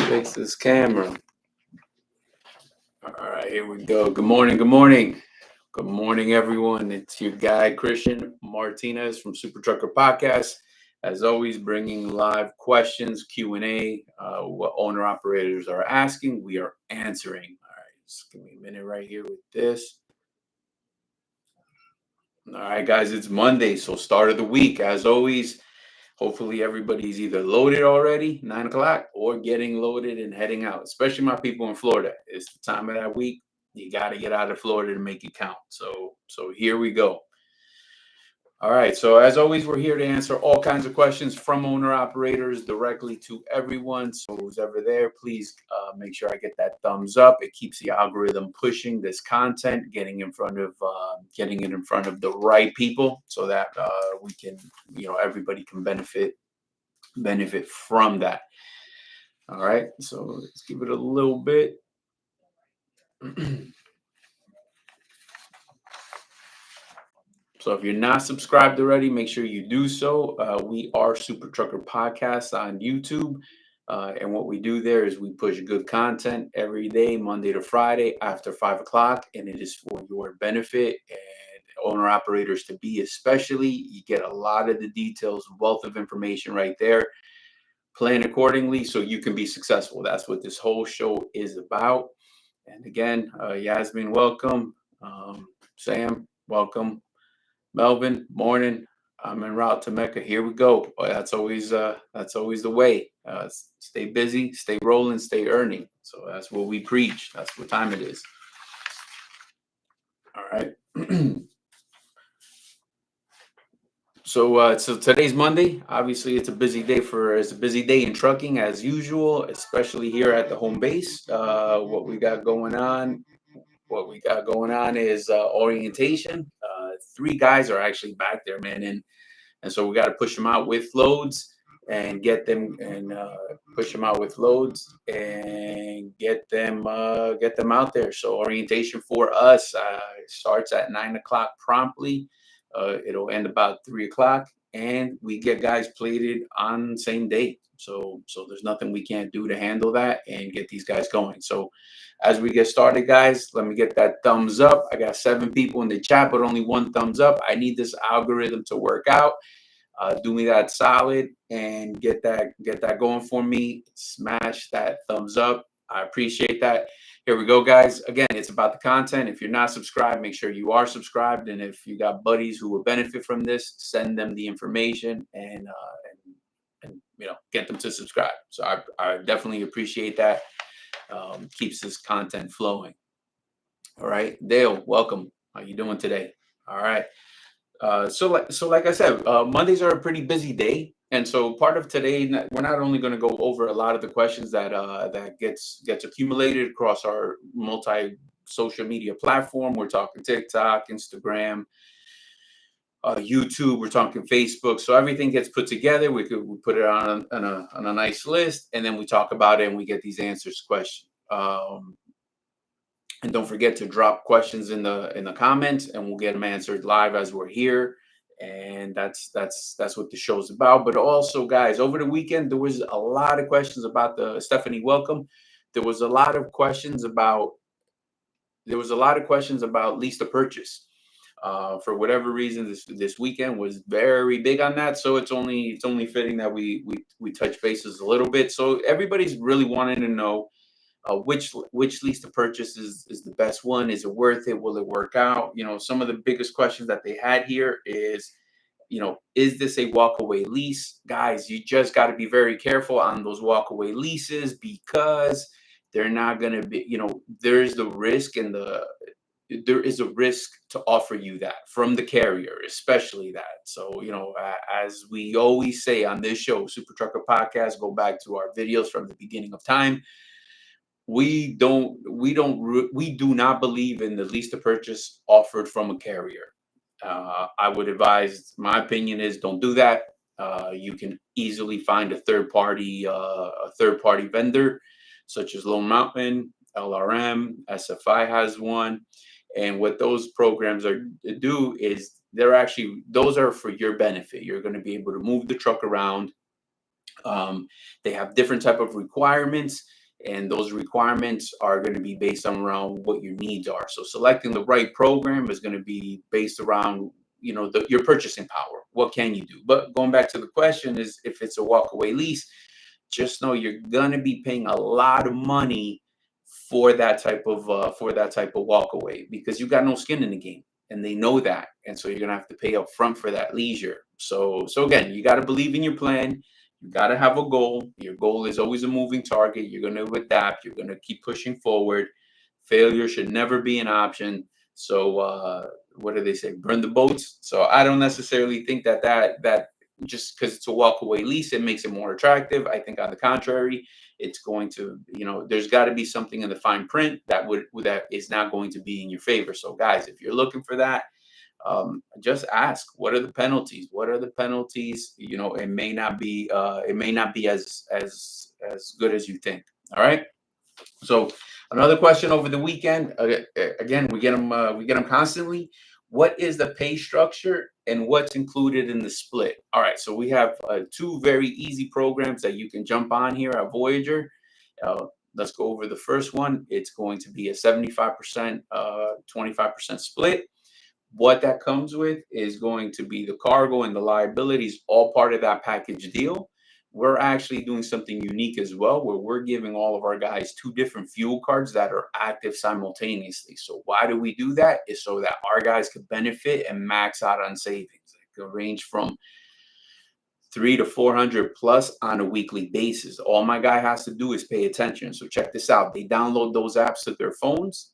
Fix this camera. All right, here we go. Good morning. Good morning. Good morning, everyone. It's your guy, Christian Martinez from Super Trucker Podcast. As always, bringing live questions, Q&A, what owner-operators are asking, we are answering. All right, just give me a minute right here with this. All right, guys, it's Monday, so start of the week. As always, hopefully everybody's either loaded already, 9 o'clock, or getting loaded and heading out, especially my people in Florida. It's the time of that week. You got to get out of Florida to make it count. So here we go. All right. So as always, we're here to answer all kinds of questions from owner-operators directly to everyone. So who's ever there, please make sure I get that thumbs up. It keeps the algorithm pushing this content, getting it in front of the right people, so that we can, everybody can benefit from that. All right. So let's give it a little bit. So if you're not subscribed already, make sure you do so. We are Super Trucker Podcast on YouTube. And what we do there is we push good content every day, Monday to Friday after 5 o'clock. And it is for your benefit and owner operators to be, especially. You get a lot of the details, wealth of information right there. Plan accordingly so you can be successful. That's what this whole show is about. And again, Yasmin, welcome. Sam, welcome. Melvin, morning. I'm en route to Mecca. Here we go. Boy, that's always the way. Stay busy, stay rolling, stay earning. So that's what we preach. That's what time it is. All right. So today's Monday. Obviously, it's a busy day in trucking as usual, especially here at the home base. What we got going on is orientation. 3 guys are actually back there, man, and so we got to push them out with loads and get them out there. So orientation for us starts at 9 o'clock promptly. It'll end about 3 o'clock, and we get guys plated on the same day. So there's nothing we can't do to handle that and get these guys going. So as we get started, guys, let me get that thumbs up. I got 7 people in the chat, but only 1 thumbs up. I need this algorithm to work out. Do me that solid and get that going for me. Smash that thumbs up. I appreciate that. Here we go, guys. Again, it's about the content. If you're not subscribed, make sure you are subscribed. And if you got buddies who will benefit from this, send them the information and get them to subscribe. So I definitely appreciate that. Keeps this content flowing. All right, Dale, welcome. How you doing today? All right. So like I said, Mondays are a pretty busy day, and so part of today, we're not only going to go over a lot of the questions that gets accumulated across our multi-social media platform. We're talking TikTok, Instagram, YouTube. We're talking Facebook. So everything gets put together. We put it on a nice list, and then we talk about it, and we get these answers questions. And don't forget to drop questions in the comments, and we'll get them answered live as we're here. And that's what the show's about. But also, guys, over the weekend there was a lot of questions about the Stephanie. Welcome. There was a lot of questions about lease to purchase. For whatever reason, this weekend was very big on that. So it's only fitting that we touch bases a little bit. So everybody's really wanting to know. Which lease to purchase is the best one? Is it worth it? Will it work out? Some of the biggest questions that they had here is, is this a walkaway lease? Guys, you just got to be very careful on those walkaway leases, because they're not going to be, there is a risk to offer you that from the carrier, especially that. So, as we always say on this show, Super Trucker Podcast, go back to our videos from the beginning of time. We do not believe in the lease to purchase offered from a carrier. I would advise, my opinion is, don't do that. You can easily find a third party vendor, such as Lone Mountain, LRM, SFI has one. And what those programs do is those are for your benefit. You're going to be able to move the truck around They have different type of requirements, and those requirements are going to be based on around what your needs are. So selecting the right program is going to be based around, you know, your purchasing power. What can you do? But going back to the question is, if it's a walkaway lease, just know you're going to be paying a lot of money for that type of walkaway, because you got no skin in the game, and they know that, and so you're gonna have to pay up front for that leisure. So again, you got to believe in your plan. You got to have a goal. Your goal is always a moving target. You're going to adapt. You're going to keep pushing forward. Failure should never be an option. So what do they say? Burn the boats. So I don't necessarily think that just because it's a walkaway lease, it makes it more attractive. I think on the contrary, it's going to, you know, there's got to be something in the fine print that is not going to be in your favor. So guys, if you're looking for that, just ask, what are the penalties? What are the penalties? You know, it may not be as good as you think. All right. So another question over the weekend. Again, we get them constantly. What is the pay structure and what's included in the split? All right. So we have two very easy programs that you can jump on here at Voyager. Uh, let's go over the first one. It's going to be a 75%, 25% split. What that comes with is going to be the cargo and the liabilities, all part of that package deal. We're actually doing something unique as well, where we're giving all of our guys two different fuel cards that are active simultaneously. So why do we do that? Is so that our guys could benefit and max out on savings. It could range from 300 to 400 plus on a weekly basis. All my guy has to do is pay attention. So check this out. They download those apps to their phones,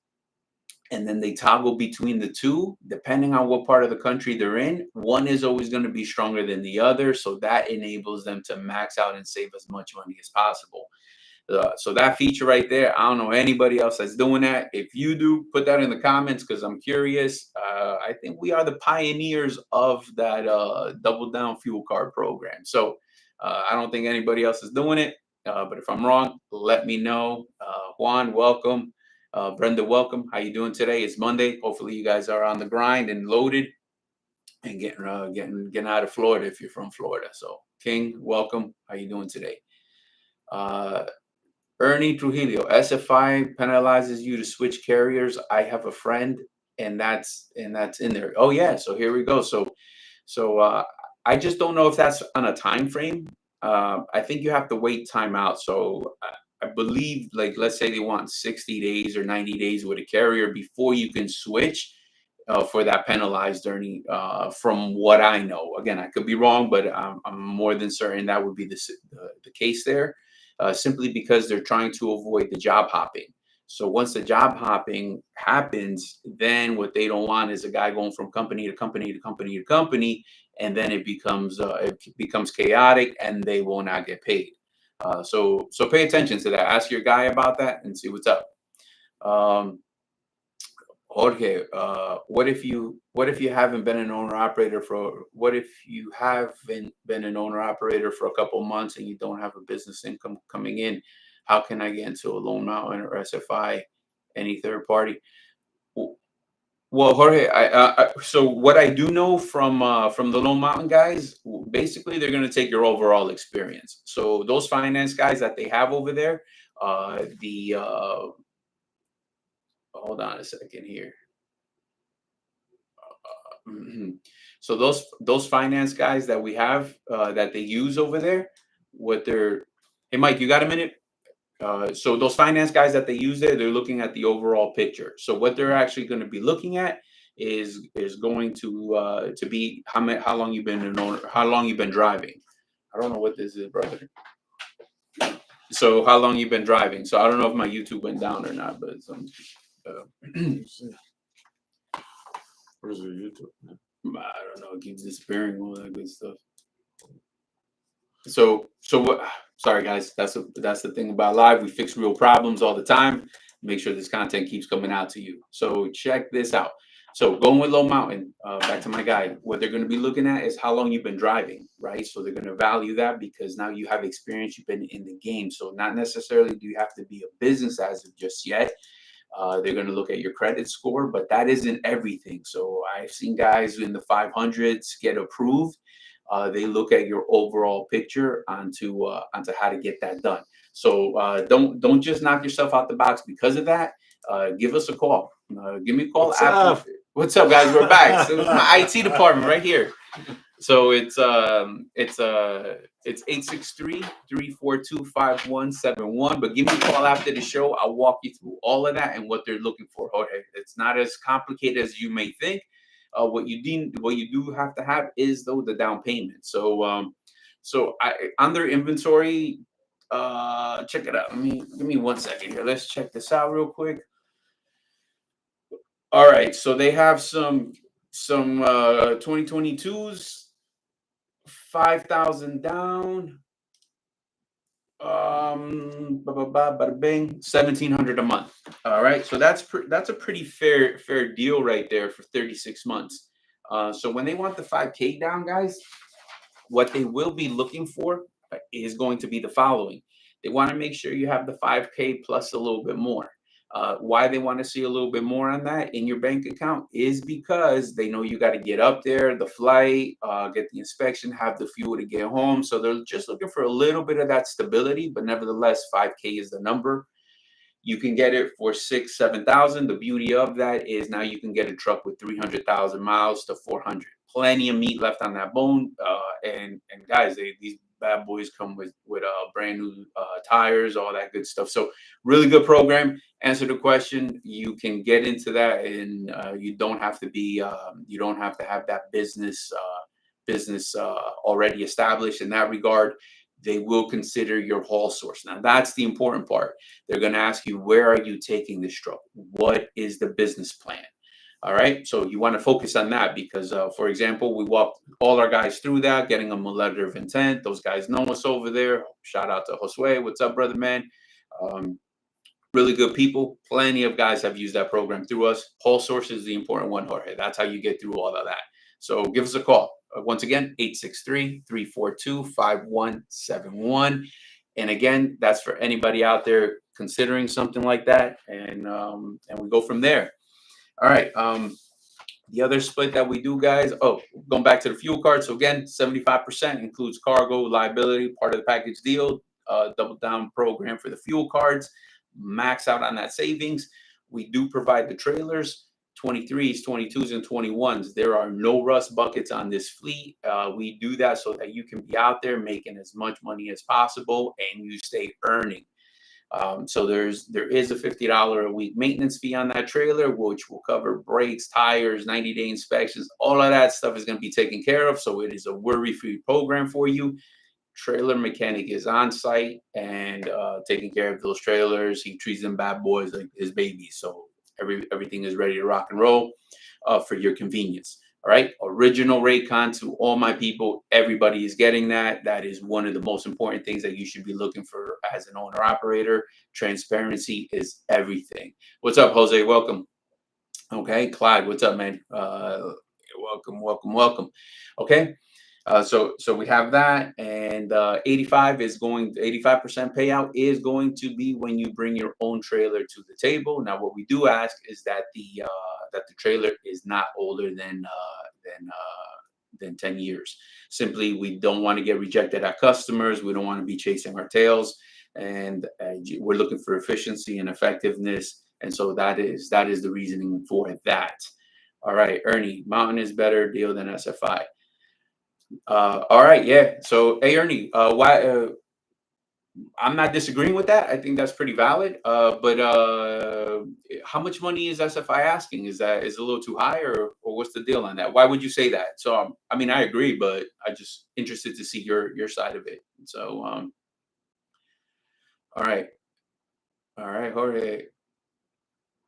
and then they toggle between the two depending on what part of the country they're in. One is always going to be stronger than the other, so that enables them to max out and save as much money as possible. So that feature right there, I don't know anybody else that's doing that. If you do, put that in the comments, because I'm curious. I think we are the pioneers of that double down fuel card program. So I don't think anybody else is doing it, but if I'm wrong, let me know. Juan, welcome. Brenda, welcome. How you doing today? It's Monday. Hopefully you guys are on the grind and loaded and getting out of Florida if you're from Florida. So King, welcome. How you doing today? Ernie Trujillo, SFI penalizes you to switch carriers. I have a friend, and that's in there. Oh yeah, so here we go. So I just don't know if that's on a time frame. I think you have to wait time out. So I believe, like, let's say they want 60 days or 90 days with a carrier before you can switch for that penalized, Ernie. From what I know, again, I could be wrong, but I'm more than certain that would be the case there. Simply because they're trying to avoid the job hopping. So once the job hopping happens, then what they don't want is a guy going from company to company to company to company, and then it becomes chaotic, and they will not get paid. So pay attention to that. Ask your guy about that and see what's up. Um, Jorge, what if you haven't been an owner operator for what if you haven't been an owner operator for a couple months and you don't have a business income coming in? How can I get into a Lone Mountain or SFI, any third party? Well, Jorge, so what I do know from the Lone Mountain guys, basically they're going to take your overall experience. So those finance guys that they have over there, the hold on a second here. Mhm. So those finance guys that we have that they use over there, what they're hey Mike, you got a minute? So those finance guys that they use there, they're looking at the overall picture. So what they're actually going to be looking at is going to be how long you've been an owner, how long you've been driving. I don't know what this is, brother. So how long you've been driving. So I don't know if my YouTube went down or not, but Where's your YouTube? I don't know. It keeps disappearing, all that good stuff. So what? Sorry, guys. That's the thing about live. We fix real problems all the time. Make sure this content keeps coming out to you. So check this out. So going with Low Mountain, back to my guy. What they're going to be looking at is how long you've been driving, right? So they're going to value that because now you have experience. You've been in the game. So not necessarily do you have to be a business as of just yet. They're going to look at your credit score, but that isn't everything. So I've seen guys in the 500s get approved They look at your overall picture onto how to get that done. So don't just knock yourself out the box because of that. Give us a call. Give me a call What's after. up? What's up, guys? We're back. So it's my IT department right here. So it's 863-342-5171. But give me a call after the show. I'll walk you through all of that and what they're looking for. Okay, it's not as complicated as you may think. What you do have to have is though the down payment. So on their inventory, check it out. Give me 1 second here. Let's check this out real quick. All right, so they have some 2022s, 5,000 down. Bada bing, 1,700 a month. All right, so that's a pretty fair deal right there for 36 months. So when they want the 5K down, guys, what they will be looking for is going to be the following. They want to make sure you have the 5K plus a little bit more. Why they want to see a little bit more on that in your bank account is because they know you got to get up there, the flight, get the inspection, have the fuel to get home. So they're just looking for a little bit of that stability, but nevertheless, 5K is the number. You can get it for 6,000, 7,000. The beauty of that is now you can get a truck with 300,000 miles to 400. Plenty of meat left on that bone. And guys, these bad boys come with brand new tires, all that good stuff. So really good program. Answer the question. You can get into that, and you don't have to be. You don't have to have that business already established in that regard. They will consider your haul source. Now, that's the important part. They're going to ask you, where are you taking this truck? What is the business plan? All right. So you want to focus on that because, for example, we walked all our guys through that, getting them a letter of intent. Those guys know us over there. Shout out to Josue. What's up, brother, man? Really good people. Plenty of guys have used that program through us. Haul source is the important one, Jorge. That's how you get through all of that. So give us a call. Once again, 863-342-5171. And again, that's for anybody out there considering something like that. And we go from there. All right. The other split that we do, guys, going back to the fuel card. So again, 75% includes cargo, liability, part of the package deal, double down program for the fuel cards, max out on that savings. We do provide the trailers. 23s, 22s, and 21s. There are no rust buckets on this fleet. We do that so that you can be out there making as much money as possible and you stay earning. So there is a $50 a week maintenance fee on that trailer, which will cover brakes, tires, 90-day inspections. All of that stuff is going to be taken care of. So it is a worry-free program for you. Trailer mechanic is on site and taking care of those trailers. He treats them bad boys like his babies. So everything is ready to rock and roll for your convenience. All right. Original Raycon to all my people. Everybody is getting that. That is one of the most important things that you should be looking for as an owner operator. Transparency is everything. What's up, Jose? Welcome. Okay. Clyde, what's up, man? Welcome. Okay. So we have that, and 85% payout is going to be when you bring your own trailer to the table. Now, what we do ask is that the trailer is not older than 10 years. Simply, we don't want to get rejected at customers. We don't want to be chasing our tails, and we're looking for efficiency and effectiveness. And so that is the reasoning for that. All right, Ernie, Mountain is better deal than SFI. All right, yeah. So, hey, Ernie, why? I'm not disagreeing with that. I think that's pretty valid. But how much money is SFI asking? Is it a little too high, or what's the deal on that? Why would you say that? So, I mean, I agree, but I just interested to see your side of it. So, all right, Jorge.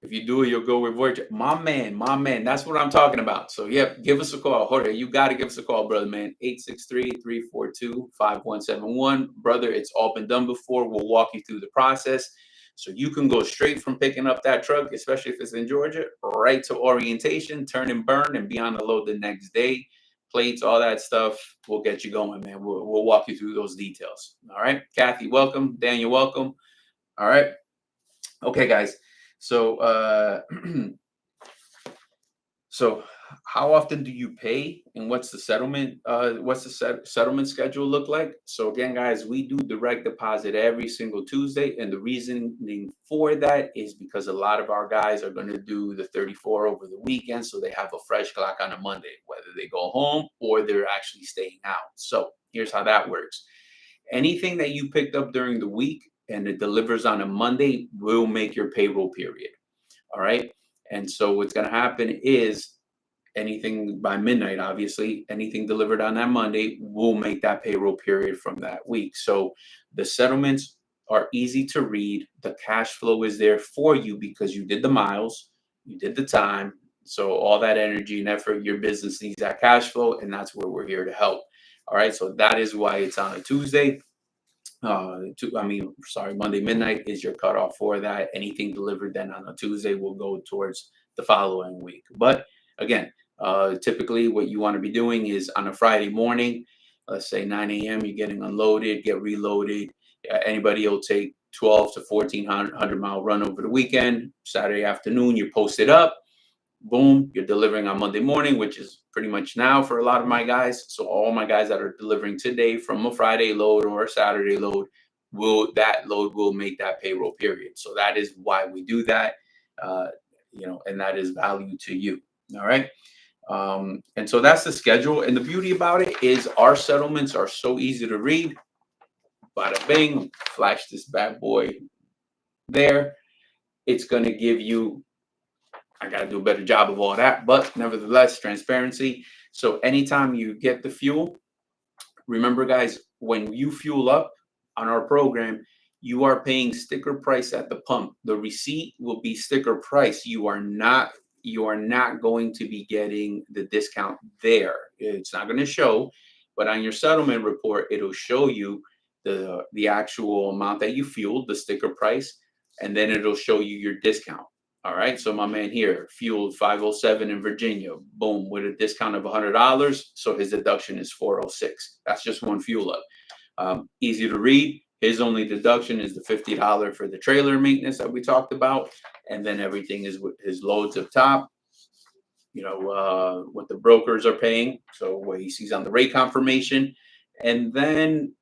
If you do it, you'll go with Voyager. My man. That's what I'm talking about. So, yeah, give us a call. Jorge, you got to give us a call, brother, man. 863-342-5171. Brother, it's all been done before. We'll walk you through the process. So you can go straight from picking up that truck, especially if it's in Georgia, right to orientation, turn and burn, and be on the load the next day. Plates, all that stuff, we'll get you going, man. We'll walk you through those details. All right. Kathy, welcome. Daniel, welcome. All right. Okay, guys. So, how often do you pay, and what's the settlement? What's the settlement schedule look like? So again, guys, we do direct deposit every single Tuesday, and the reasoning for that is because a lot of our guys are going to do the 34 over the weekend, so they have a fresh clock on a Monday, whether they go home or they're actually staying out. So here's how that works: anything that you picked up during the week and it delivers on a Monday will make your payroll period. All right. And so what's going to happen is anything by midnight, obviously, anything delivered on that Monday will make that payroll period from that week. So the settlements are easy to read. The cash flow is there for you because you did the miles, you did the time. So all that energy and effort, your business needs that cash flow, and that's where we're here to help. All right. So that is why it's on a Tuesday. Monday midnight is your cutoff for that. Anything delivered then on a Tuesday will go towards the following week. But again, typically what you want to be doing is on a Friday morning, let's say 9 a.m., you're getting unloaded, get reloaded. Anybody will take 12 to 1400 mile run over the weekend. Saturday afternoon, you post it up. Boom, you're delivering on Monday morning, which is pretty much now for a lot of my guys. So all my guys that are delivering today from a Friday load or a Saturday load, that load will make that payroll period. So that is why we do that, and that is value to you. All right. And so that's the schedule. And the beauty about it is our settlements are so easy to read. Bada bing, flash this bad boy there. It's going to give you, I got to do a better job of all that, but nevertheless, transparency. So anytime you get the fuel, remember, guys, when you fuel up on our program, you are paying sticker price at the pump. The receipt will be sticker price. You are not going to be getting the discount there. It's not going to show, but on your settlement report, it'll show you the actual amount that you fueled, the sticker price, and then it'll show you your discount. All right, so my man here fueled 507 in Virginia, boom, with a discount of $100. So his deduction is 406. That's just one fuel up. Easy to read. His only deduction is the $50 for the trailer maintenance that we talked about. And then everything is with his loads up top, what the brokers are paying. So what he sees on the rate confirmation. And then,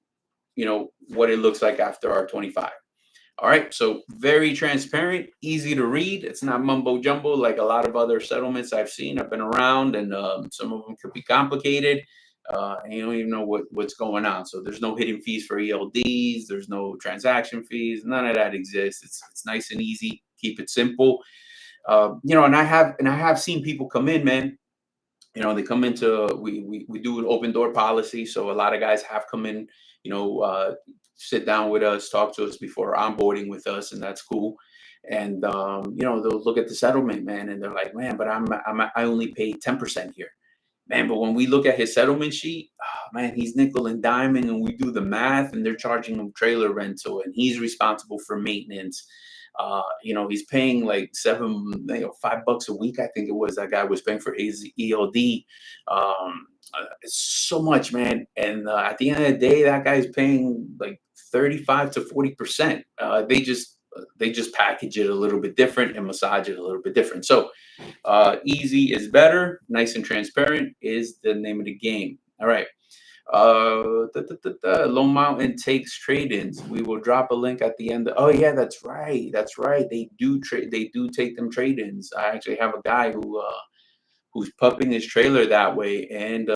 what it looks like after our 25. All right, so very transparent, easy to read. It's not mumbo jumbo like a lot of other settlements I've seen. I've been around, and some of them could be complicated, and you don't even know what's going on. So there's no hidden fees for ELDs. There's no transaction fees. None of that exists. It's nice and easy. Keep it simple. And I have seen people come in, man. They come into we do an open door policy, so a lot of guys have come in, sit down with us, talk to us before onboarding with us, and that's cool. And they'll look at the settlement, man, and they're like, man, but I only pay 10% here, man. But when we look at his settlement sheet, man, he's nickel and diming, and we do the math, and they're charging him trailer rental, and he's responsible for maintenance. He's paying like $5 a week. I think it was that guy was paying for his ELD. It's so much, man. And at the end of the day, that guy's paying like 35 to 40%. They just package it a little bit different and massage it a little bit different. So easy is better. Nice and transparent is the name of the game. All right. Lone Mountain takes trade-ins. We will drop a link at the end. Oh yeah, that's right. They do take them trade-ins. I actually have a guy who's pumping his trailer that way, and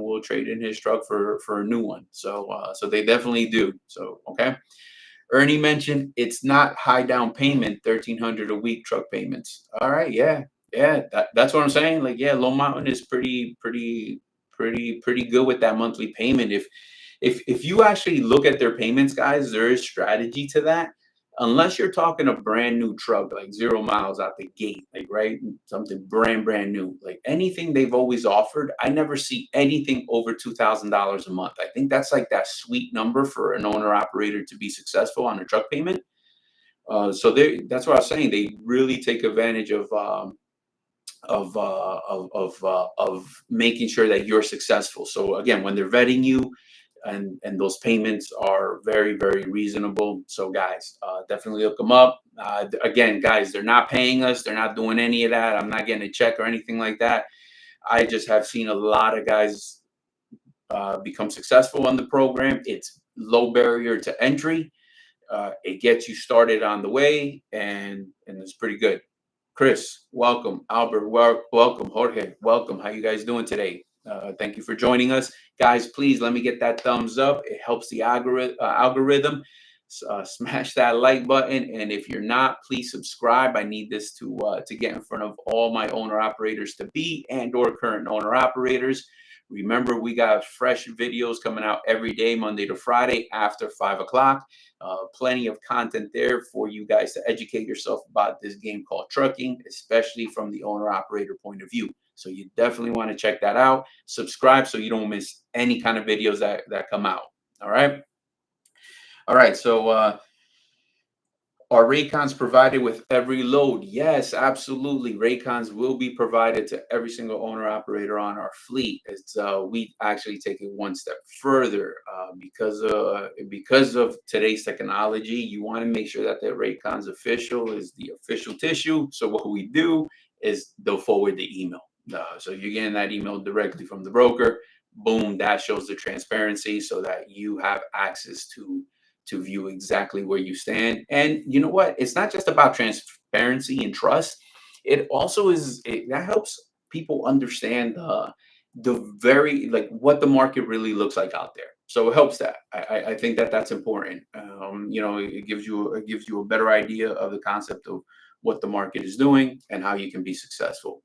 will trade in his truck for a new one. So they definitely do. So okay. Ernie mentioned it's not high down payment, $1,300 a week truck payments. All right, yeah. That's what I'm saying. Like, yeah, Lone Mountain is pretty good with that monthly payment. If you actually look at their payments, guys, there is strategy to that. Unless you're talking a brand new truck, like 0 miles out the gate, like right, something brand new, like anything they've always offered, I never see anything over $2,000 a month. I think that's like that sweet number for an owner operator to be successful on a truck payment. That's what I was saying. They really take advantage of making sure that you're successful. So again, when they're vetting you, and those payments are very, very reasonable. So guys, definitely look them up. Again, guys, they're not paying us. They're not doing any of that. I'm not getting a check or anything like that. I just have seen a lot of guys become successful on the program. It's low barrier to entry. It gets you started on the way, and it's pretty good. Chris, welcome. Albert, welcome. Jorge, welcome. How you guys doing today? Thank you for joining us, guys. Please let me get that thumbs up. It helps the algorithm. Smash that like button, and if you're not, please subscribe. I need this to get in front of all my owner operators to be and/or current owner operators. Remember, we got fresh videos coming out every day, Monday to Friday after 5 o'clock. Plenty of content there for you guys to educate yourself about this game called trucking, especially from the owner operator point of view. So you definitely want to check that out. Subscribe so you don't miss any kind of videos that come out. All right. All right. So are Raycons provided with every load? Yes, absolutely. Raycons will be provided to every single owner operator on our fleet. It's we actually take it one step further because of today's technology. You want to make sure that the Raycons official is the official tissue. So what we do is they'll forward the email. So you're getting that email directly from the broker. Boom, that shows the transparency so that you have access to view exactly where you stand. And you know what? It's not just about transparency and trust. It also that helps people understand the very like what the market really looks like out there. So it helps that. I think that that's important. It gives you a better idea of the concept of what the market is doing and how you can be successful.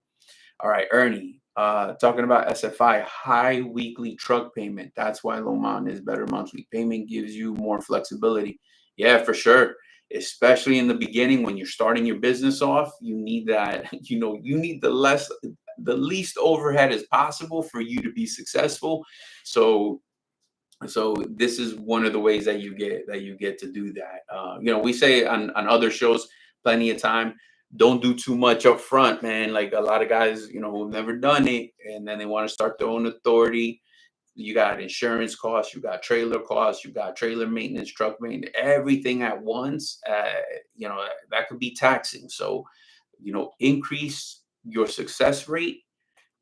All right, Ernie, talking about SFI, high weekly truck payment. That's why Lomon is better monthly payment, gives you more flexibility. Yeah, for sure. Especially in the beginning when you're starting your business off, you need that, you need the least overhead as possible for you to be successful. So this is one of the ways that you get to do that. We say on other shows plenty of time, don't do too much up front, man. Like a lot of guys, who've never done it and then they want to start their own authority. You got insurance costs, you got trailer costs, you got trailer maintenance, truck maintenance, everything at once. That could be taxing. So increase your success rate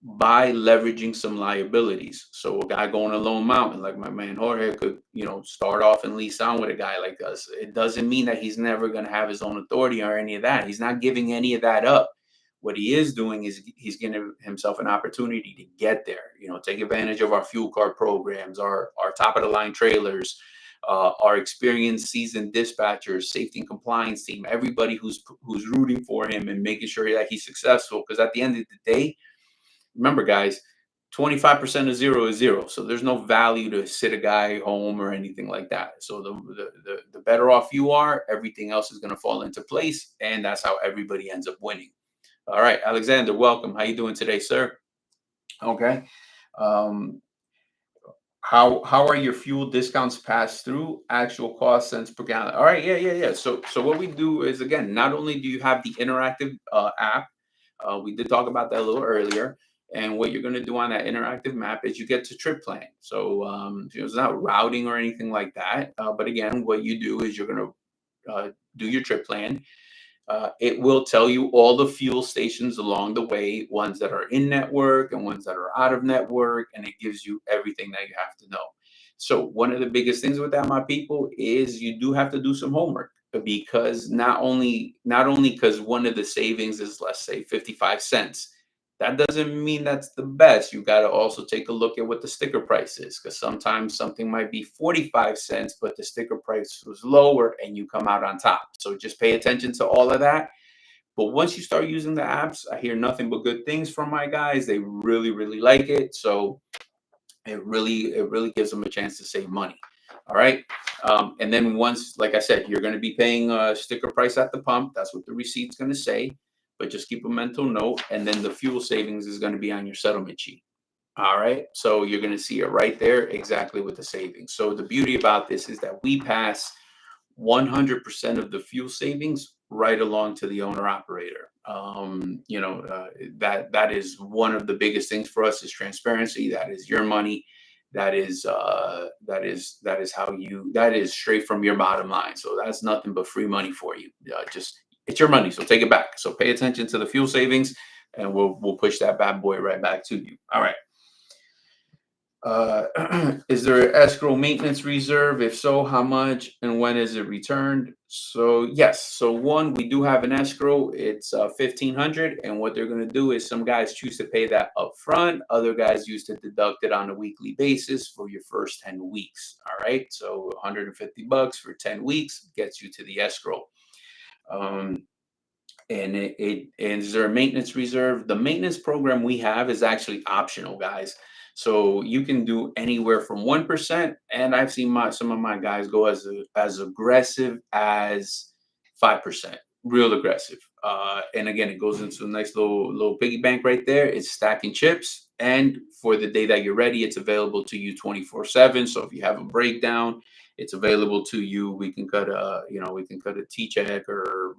by leveraging some liabilities. So a guy going to Lone Mountain, like my man Jorge, could, start off and lease on with a guy like us. It doesn't mean that he's never going to have his own authority or any of that. He's not giving any of that up. What he is doing is he's giving himself an opportunity to get there. Take advantage of our fuel card programs, our top of the line trailers, our experienced seasoned dispatchers, safety and compliance team, everybody who's rooting for him and making sure that he's successful. Because at the end of the day, remember, guys, 25% of zero is zero. So there's no value to sit a guy home or anything like that. So the better off you are, everything else is going to fall into place. And that's how everybody ends up winning. All right, Alexander, welcome. How you doing today, sir? Okay. How are your fuel discounts passed through? Actual cost cents per gallon. All right, yeah. So what we do is, again, not only do you have the interactive app, we did talk about that a little earlier. And what you're going to do on that interactive map is you get to trip plan. So it's not routing or anything like that. But again, what you do is you're going to do your trip plan. It will tell you all the fuel stations along the way, ones that are in network and ones that are out of network, and it gives you everything that you have to know. So one of the biggest things with that, my people, is you do have to do some homework because not only because one of the savings is, let's say, 55 cents. That doesn't mean that's the best. You got to also take a look at what the sticker price is, because sometimes something might be 45 cents, but the sticker price was lower and you come out on top. So just pay attention to all of that. But once you start using the apps, I hear nothing but good things from my guys. They really, really like it. So it really gives them a chance to save money. All right. And then once, like I said, you're going to be paying a sticker price at the pump. That's what the receipt's going to say. But just keep a mental note. And then the fuel savings is going to be on your settlement sheet. All right. So you're going to see it right there exactly with the savings. So the beauty about this is that we pass 100% of the fuel savings right along to the owner operator. That is one of the biggest things for us is transparency. That is your money. That is straight from your bottom line. So that's nothing but free money for you. It's your money, so take it back. So pay attention to the fuel savings. and we'll push that bad boy right back to you. All right. Is there an escrow maintenance reserve? If so, how much and when is it returned? So yes, so one, we do have an escrow. It's 1,500, and what they're going to do is some guys choose to pay that up front. Other guys use to deduct it on a weekly basis for your first 10 weeks. All right, so $150 for 10 weeks gets you to the escrow. And is there a maintenance reserve? The maintenance program we have is actually optional, guys. So you can do anywhere from 1%, and I've seen some of my guys go as aggressive as 5%, real aggressive. And again, it goes into a nice little piggy bank right there. It's stacking chips, and for the day that you're ready, it's available to you 24/7. So if you have a breakdown, it's available to you. We can cut a T check, or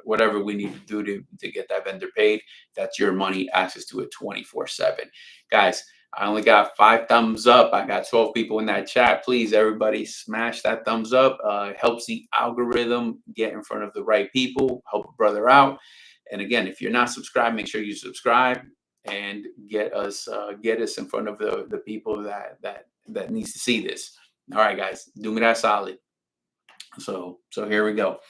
whatever we need to do to get that vendor paid. That's your money, access to it 24/7. Guys, I only got 5 thumbs up. I got 12 people in that chat. Please, everybody, smash that thumbs up. It helps the algorithm get in front of the right people, help a brother out. And again, if you're not subscribed, make sure you subscribe and get us in front of the people that needs to see this. All right, guys, do me that solid. So here we go.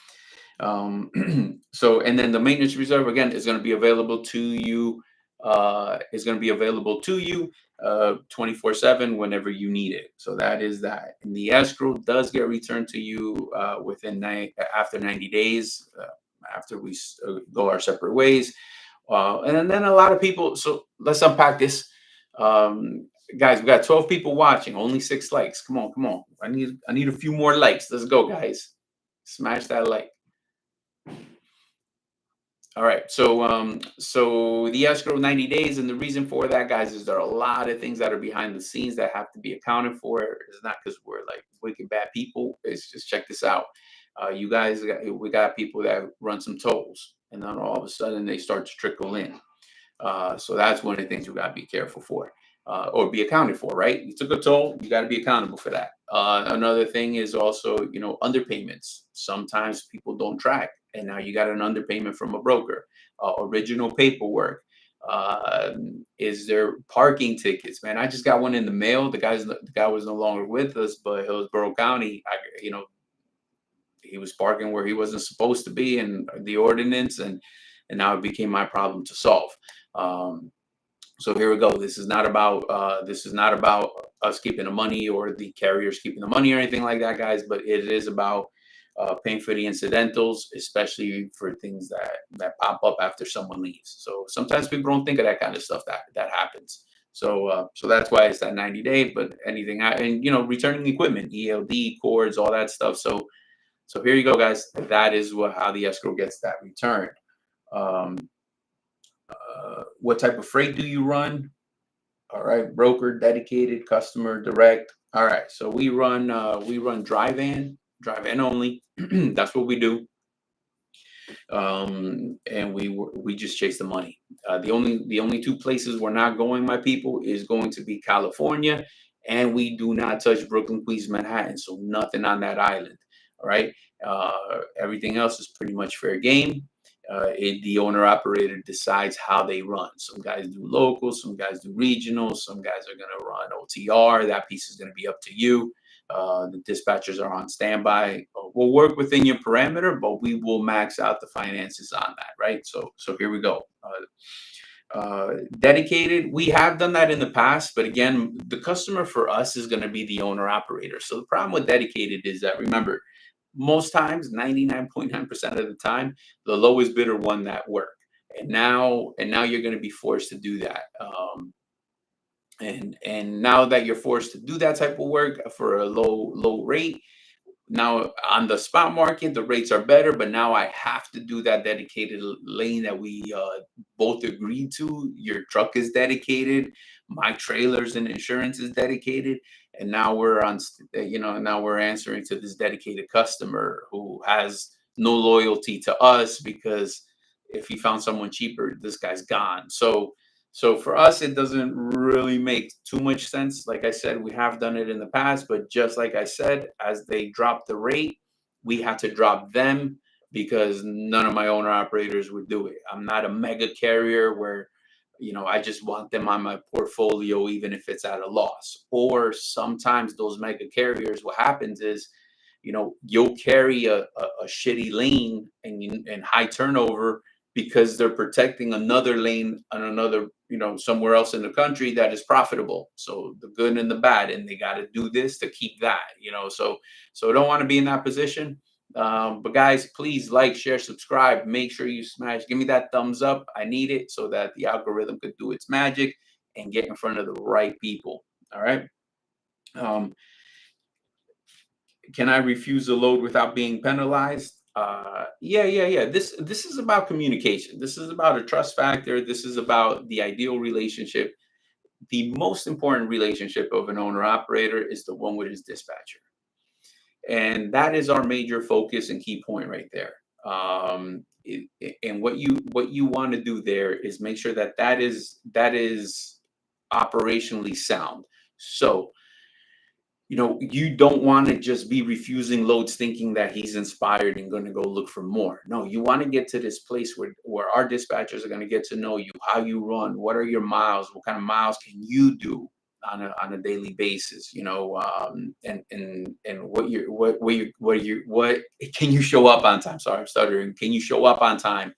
So, and then the maintenance reserve again is going to be available to you. 24/7 whenever you need it. So that is that. And the escrow does get returned to you after 90 days, after we go our separate ways. And then a lot of people. So let's unpack this. Guys, we got 12 people watching, only 6 likes. Come on. I need a few more likes. Let's go, guys. Smash that like. All right. So the escrow 90 days, and the reason for that, guys, is there are a lot of things that are behind the scenes that have to be accounted for. It's not because we're like wicked bad people. It's just, check this out. You guys, we got people that run some tolls, and then all of a sudden they start to trickle in. So that's one of the things you got to be careful for, or be accounted for, right? You took a toll, you got to be accountable for that. Another thing is also, underpayments. Sometimes people don't track, and now you got an underpayment from a broker. Original paperwork. Is there parking tickets? Man, I just got one in the mail. The guy was no longer with us, but Hillsborough County, he was parking where he wasn't supposed to be, and the ordinance, and now it became my problem to solve. So here we go. This is not about us keeping the money or the carriers keeping the money or anything like that, guys. But it is about paying for the incidentals, especially for things that pop up after someone leaves. So sometimes people don't think of that kind of stuff that happens. So that's why it's that 90-day. But anything, and returning equipment, ELD cords, all that stuff. So here you go, guys. That is how the escrow gets that returned. What type of freight do you run? All right, broker, dedicated, customer, direct. All right, so we run dry van only. That's what we do. And we just chase the money. The only 2 places we're not going, my people, is going to be California, and we do not touch Brooklyn, Queens, Manhattan. So nothing on that island. All right. Everything else is pretty much fair game. The owner operator decides how they run. Some guys do local, some guys do regional, some guys are going to run OTR. That piece is going to be up to you. The dispatchers are on standby. We'll work within your parameter, but we will max out the finances on that, right? So here we go. Dedicated, we have done that in the past, but again, the customer for us is going to be the owner operator. So the problem with dedicated is that, remember, most times, 99.9% of the time, the lowest bidder won that work. And now you're going to be forced to do that. And now that you're forced to do that type of work for a low rate, now on the spot market, the rates are better, but now I have to do that dedicated lane that we both agreed to. Your truck is dedicated, my trailers and insurance is dedicated, and now we're on, now we're answering to this dedicated customer who has no loyalty to us, because if he found someone cheaper, this guy's gone. So for us, it doesn't really make too much sense. Like I said, we have done it in the past, but just like I said, as they drop the rate, we have to drop them, because none of my owner operators would do it. I'm not a mega carrier where, I just want them on my portfolio, even if it's at a loss. Or sometimes those mega carriers, what happens is, you'll carry a shitty lane and high turnover because they're protecting another lane on another, somewhere else in the country that is profitable. So the good and the bad, and they got to do this to keep that, so I don't want to be in that position. But guys, please like, share, subscribe. Make sure you give me that thumbs up. I need it so that the algorithm could do its magic and get in front of the right people. All right. Um, can I refuse a load without being penalized? Yeah. This is about communication. This is about a trust factor. This is about the ideal relationship. The most important relationship of an owner operator is the one with his dispatcher. And that is our major focus and key point right there. And what you want to do there is make sure that is operationally sound. So, you don't want to just be refusing loads thinking that he's inspired and going to go look for more. No, you want to get to this place where our dispatchers are going to get to know you, how you run, what are your miles, what kind of miles can you do on a daily basis, and what can you show up on time? Sorry, I'm stuttering. Can you show up on time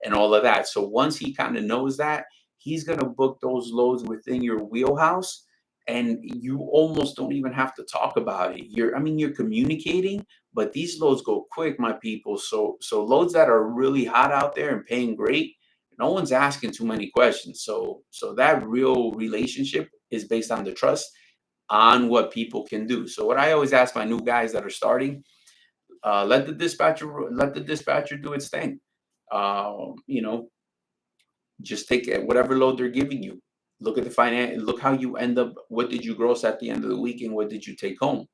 and all of that? So once he kind of knows that, he's going to book those loads within your wheelhouse, and you almost don't even have to talk about it. You're communicating, but these loads go quick, my people. So loads that are really hot out there and paying great, no one's asking too many questions. So that real relationship is based on the trust on what people can do. So what I always ask my new guys that are starting, let the dispatcher do its thing. You know, just take whatever load they're giving you. Look at the finance. Look how you end up. What did you gross at the end of the week, and what did you take home?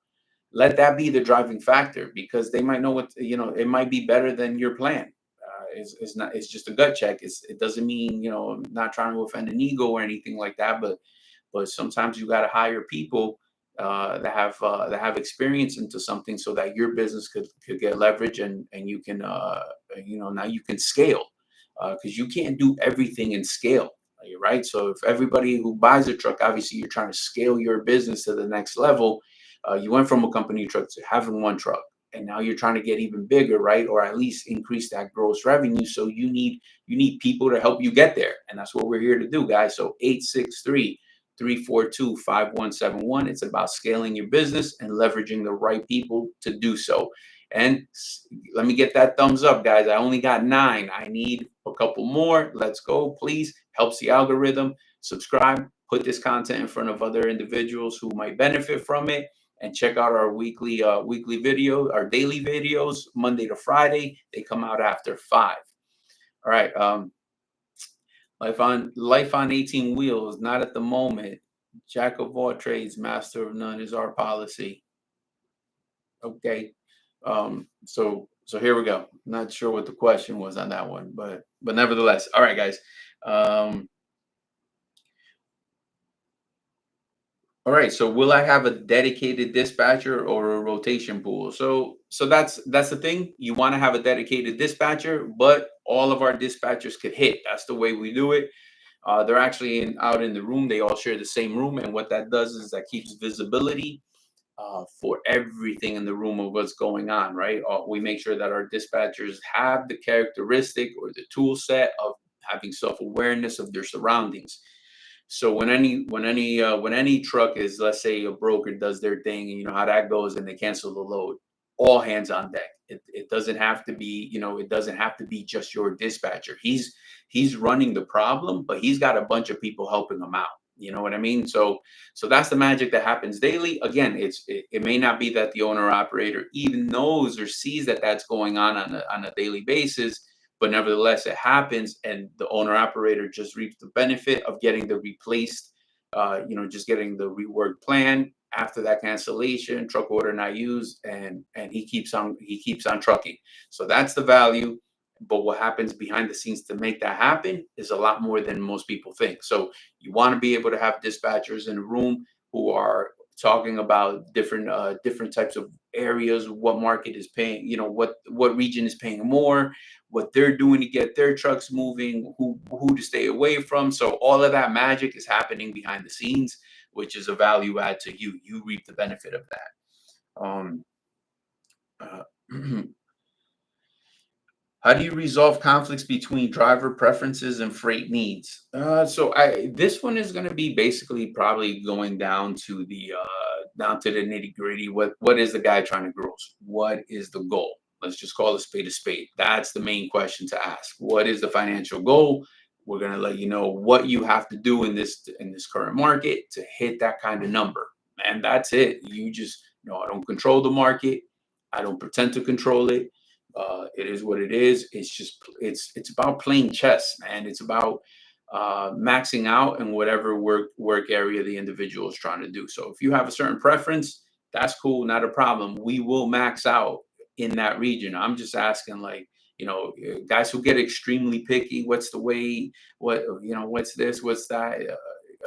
Let that be the driving factor, because they might know it might be better than your plan. It's not. It's just a gut check. It doesn't mean not trying to offend an ego or anything like that. But sometimes you got to hire people that have experience into something so that your business could get leverage, and you can now you can scale, because you can't do everything in scale, right? So if everybody who buys a truck, obviously you're trying to scale your business to the next level. You went from a company truck to having one truck, and now you're trying to get even bigger, right? Or at least increase that gross revenue. So you need people to help you get there, and that's what we're here to do, guys. So 863-342-5171. It's about scaling your business and leveraging the right people to do so. And let me get that thumbs up, guys. I only got 9. I need a couple more. Let's go, please. Helps the algorithm. Subscribe. Put this content in front of other individuals who might benefit from it. And check out our weekly video, our daily videos, Monday to Friday. They come out after 5. All right. Life on 18 wheels, not at the moment. Jack of all trades, master of none is our policy. Okay. So here we go. Not sure what the question was on that one, but nevertheless. All right, guys. All right. So will I have a dedicated dispatcher or a rotation pool? So that's the thing. You want to have a dedicated dispatcher, but all of our dispatchers could hit. That's the way we do it. They're actually out in the room. They all share the same room, and what that does is that keeps visibility for everything in the room of what's going on. Right? We make sure that our dispatchers have the characteristic or the tool set of having self-awareness of their surroundings. So when any truck is, let's say a broker does their thing, and you know how that goes, and they cancel the load, all hands on deck. It doesn't have to be, it doesn't have to be just your dispatcher. He's running the problem, but he's got a bunch of people helping him out. You know what I mean? So that's the magic that happens daily. Again, it may not be that the owner operator even knows or sees that that's going on a daily basis, but nevertheless it happens, and the owner operator just reaps the benefit of getting the replaced, just getting the reworked plan after that cancellation, truck order not used, and he keeps on trucking. So that's the value. But what happens behind the scenes to make that happen is a lot more than most people think. So you want to be able to have dispatchers in a room who are talking about different types of areas, what market is paying, what region is paying more, what they're doing to get their trucks moving, who to stay away from. So all of that magic is happening behind the scenes, which is a value add to you. You reap the benefit of that. Uh, How do you resolve conflicts between driver preferences and freight needs? This one is going to be basically probably going down to the nitty gritty. What is the guy trying to gross? What is the goal? Let's just call a spade a spade. That's the main question to ask. What is the financial goal? We're going to let you know what you have to do in this current market to hit that kind of number, and that's it. You just I don't control the market. I don't pretend to control it. It is what it is. It's about playing chess, man. It's about maxing out in whatever work area the individual is trying to do. So if you have a certain preference, that's cool, not a problem. We will max out in that region. I'm just asking, like, guys who get extremely picky. What's the way? What's this? What's that?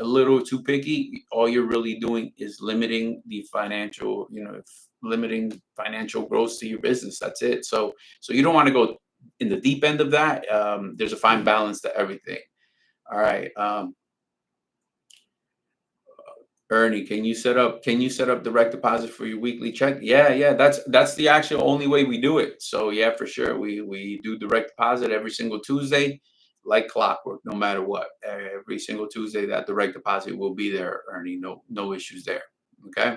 A little too picky. All you're really doing is limiting the financial, limiting financial growth to your business. That's it. So you don't want to go in the deep end of that. There's a fine balance to everything. All right. Ernie, can you set up direct deposit for your weekly check? Yeah. That's the actual only way we do it. So yeah, for sure. We do direct deposit every single Tuesday, like clockwork, no matter what. Every single Tuesday that direct deposit will be there, Ernie. No issues there. Okay.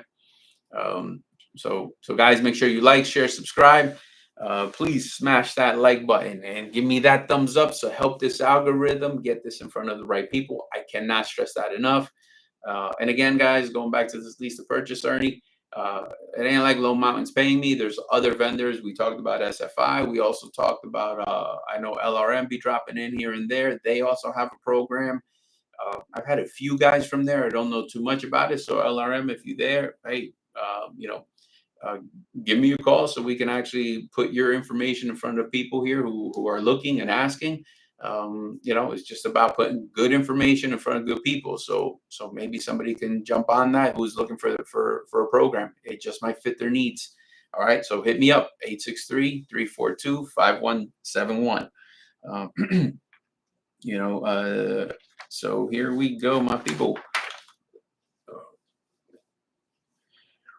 So guys, make sure you like, share, subscribe. Please smash that like button and give me that thumbs up to help this algorithm get this in front of the right people. I cannot stress that enough. And again, guys, going back to this lease to purchase, Ernie, it ain't like Low Mountain's paying me. There's other vendors. We talked about SFI. We also talked about, I know LRM be dropping in here and there. They also have a program. I've had a few guys from there. I don't know too much about it. So LRM, if you're there, hey, uh, give me a call so we can actually put your information in front of people here who are looking and asking. It's just about putting good information in front of good people. So maybe somebody can jump on that who's looking for a program. It just might fit their needs. All right. So hit me up, 863-342-5171. Um, so here we go, my people.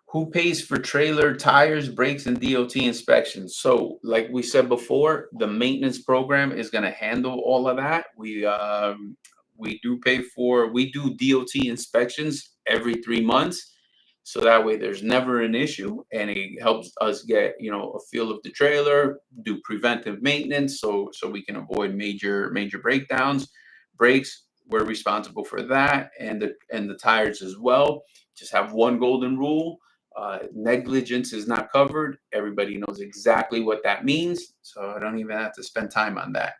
Who pays for trailer tires, brakes, and DOT inspections? So, like we said before, the maintenance program is going to handle all of that. We do DOT inspections every 3 months, so that way there's never an issue, and it helps us get a feel of the trailer, do preventive maintenance, so we can avoid major breakdowns. Brakes, we're responsible for that, and the tires as well. Just have one golden rule. Negligence is not covered. Everybody knows exactly what that means, so I don't even have to spend time on that.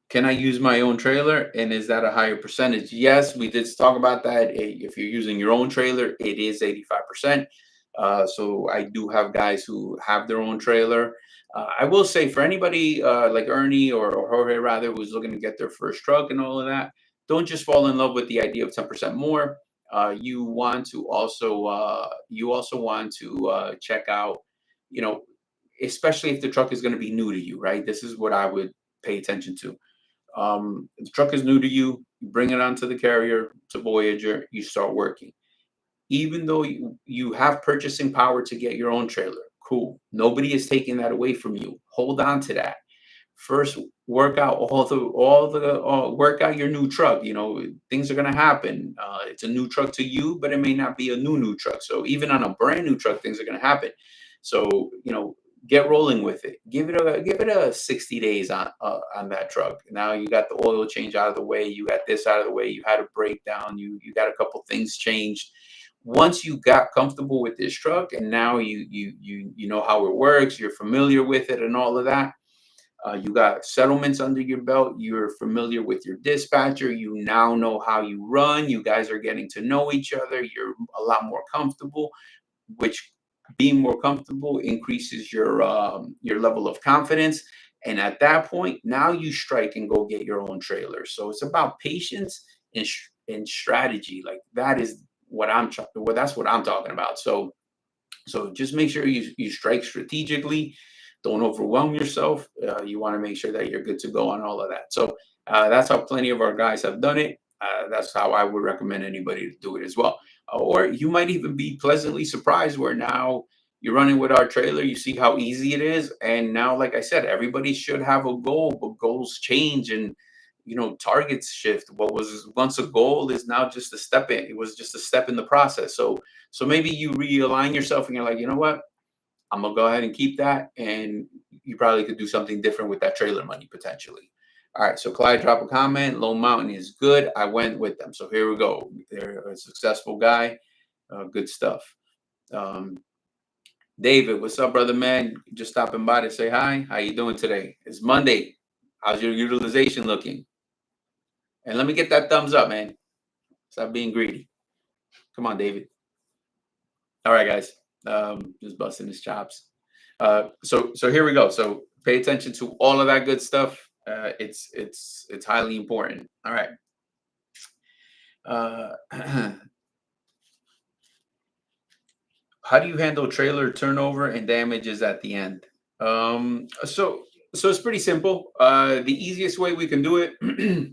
Can I use my own trailer, and is that a higher percentage? Yes, we did talk about that. If you're using your own trailer, it is 85%. So I do have guys who have their own trailer. I will say, for anybody like Ernie or Jorge, rather, who's looking to get their first truck and all of that, don't just fall in love with the idea of 10% more. You also want to check out, especially if the truck is going to be new to you, right? This is what I would pay attention to. If the truck is new to you, you bring it onto the carrier, to Voyager, you start working. Even though you have purchasing power to get your own trailer, cool. Nobody is taking that away from you. Hold on to that. First, work out work out your new truck. Things are gonna happen. It's a new truck to you, but it may not be a new truck. So even on a brand new truck, things are gonna happen. So get rolling with it. Give it a 60 days on that truck. Now you got the oil change out of the way. You got this out of the way. You had a breakdown. You got a couple things changed. Once you got comfortable with this truck, and now you know how it works, you're familiar with it and all of that. You got settlements under your belt. You're familiar with your dispatcher. You now know how you run. You guys are getting to know each other. You're a lot more comfortable, which, being more comfortable, increases your level of confidence. And at that point, now you strike and go get your own trailer. So it's about patience in strategy. Like that's what I'm talking about. So just make sure you strike strategically. Don't overwhelm yourself. You want to make sure that you're good to go on all of that. So that's how plenty of our guys have done it. That's how I would recommend anybody to do it as well. Or you might even be pleasantly surprised where now you're running with our trailer. You see how easy it is. And now, like I said, everybody should have a goal, but goals change and targets shift. What was once a goal is now just a step in. It was just a step in the process. So maybe you realign yourself and you're like, you know what? I'm gonna go ahead and keep that. And you probably could do something different with that trailer money potentially. All right. So Clyde drop a comment. Lone Mountain is good. I went with them. So here we go. They're a successful guy. Good stuff. Um, David, what's up, brother man? Just stopping by to say hi. How you doing today? It's Monday. How's your utilization looking? And let me get that thumbs up, man. Stop being greedy. Come on, David. All right, guys. Just busting his chops. So here we go. So pay attention to all of that good stuff. It's highly important. All right. How do you handle trailer turnover and damages at the end? So it's pretty simple. The easiest way we can do it,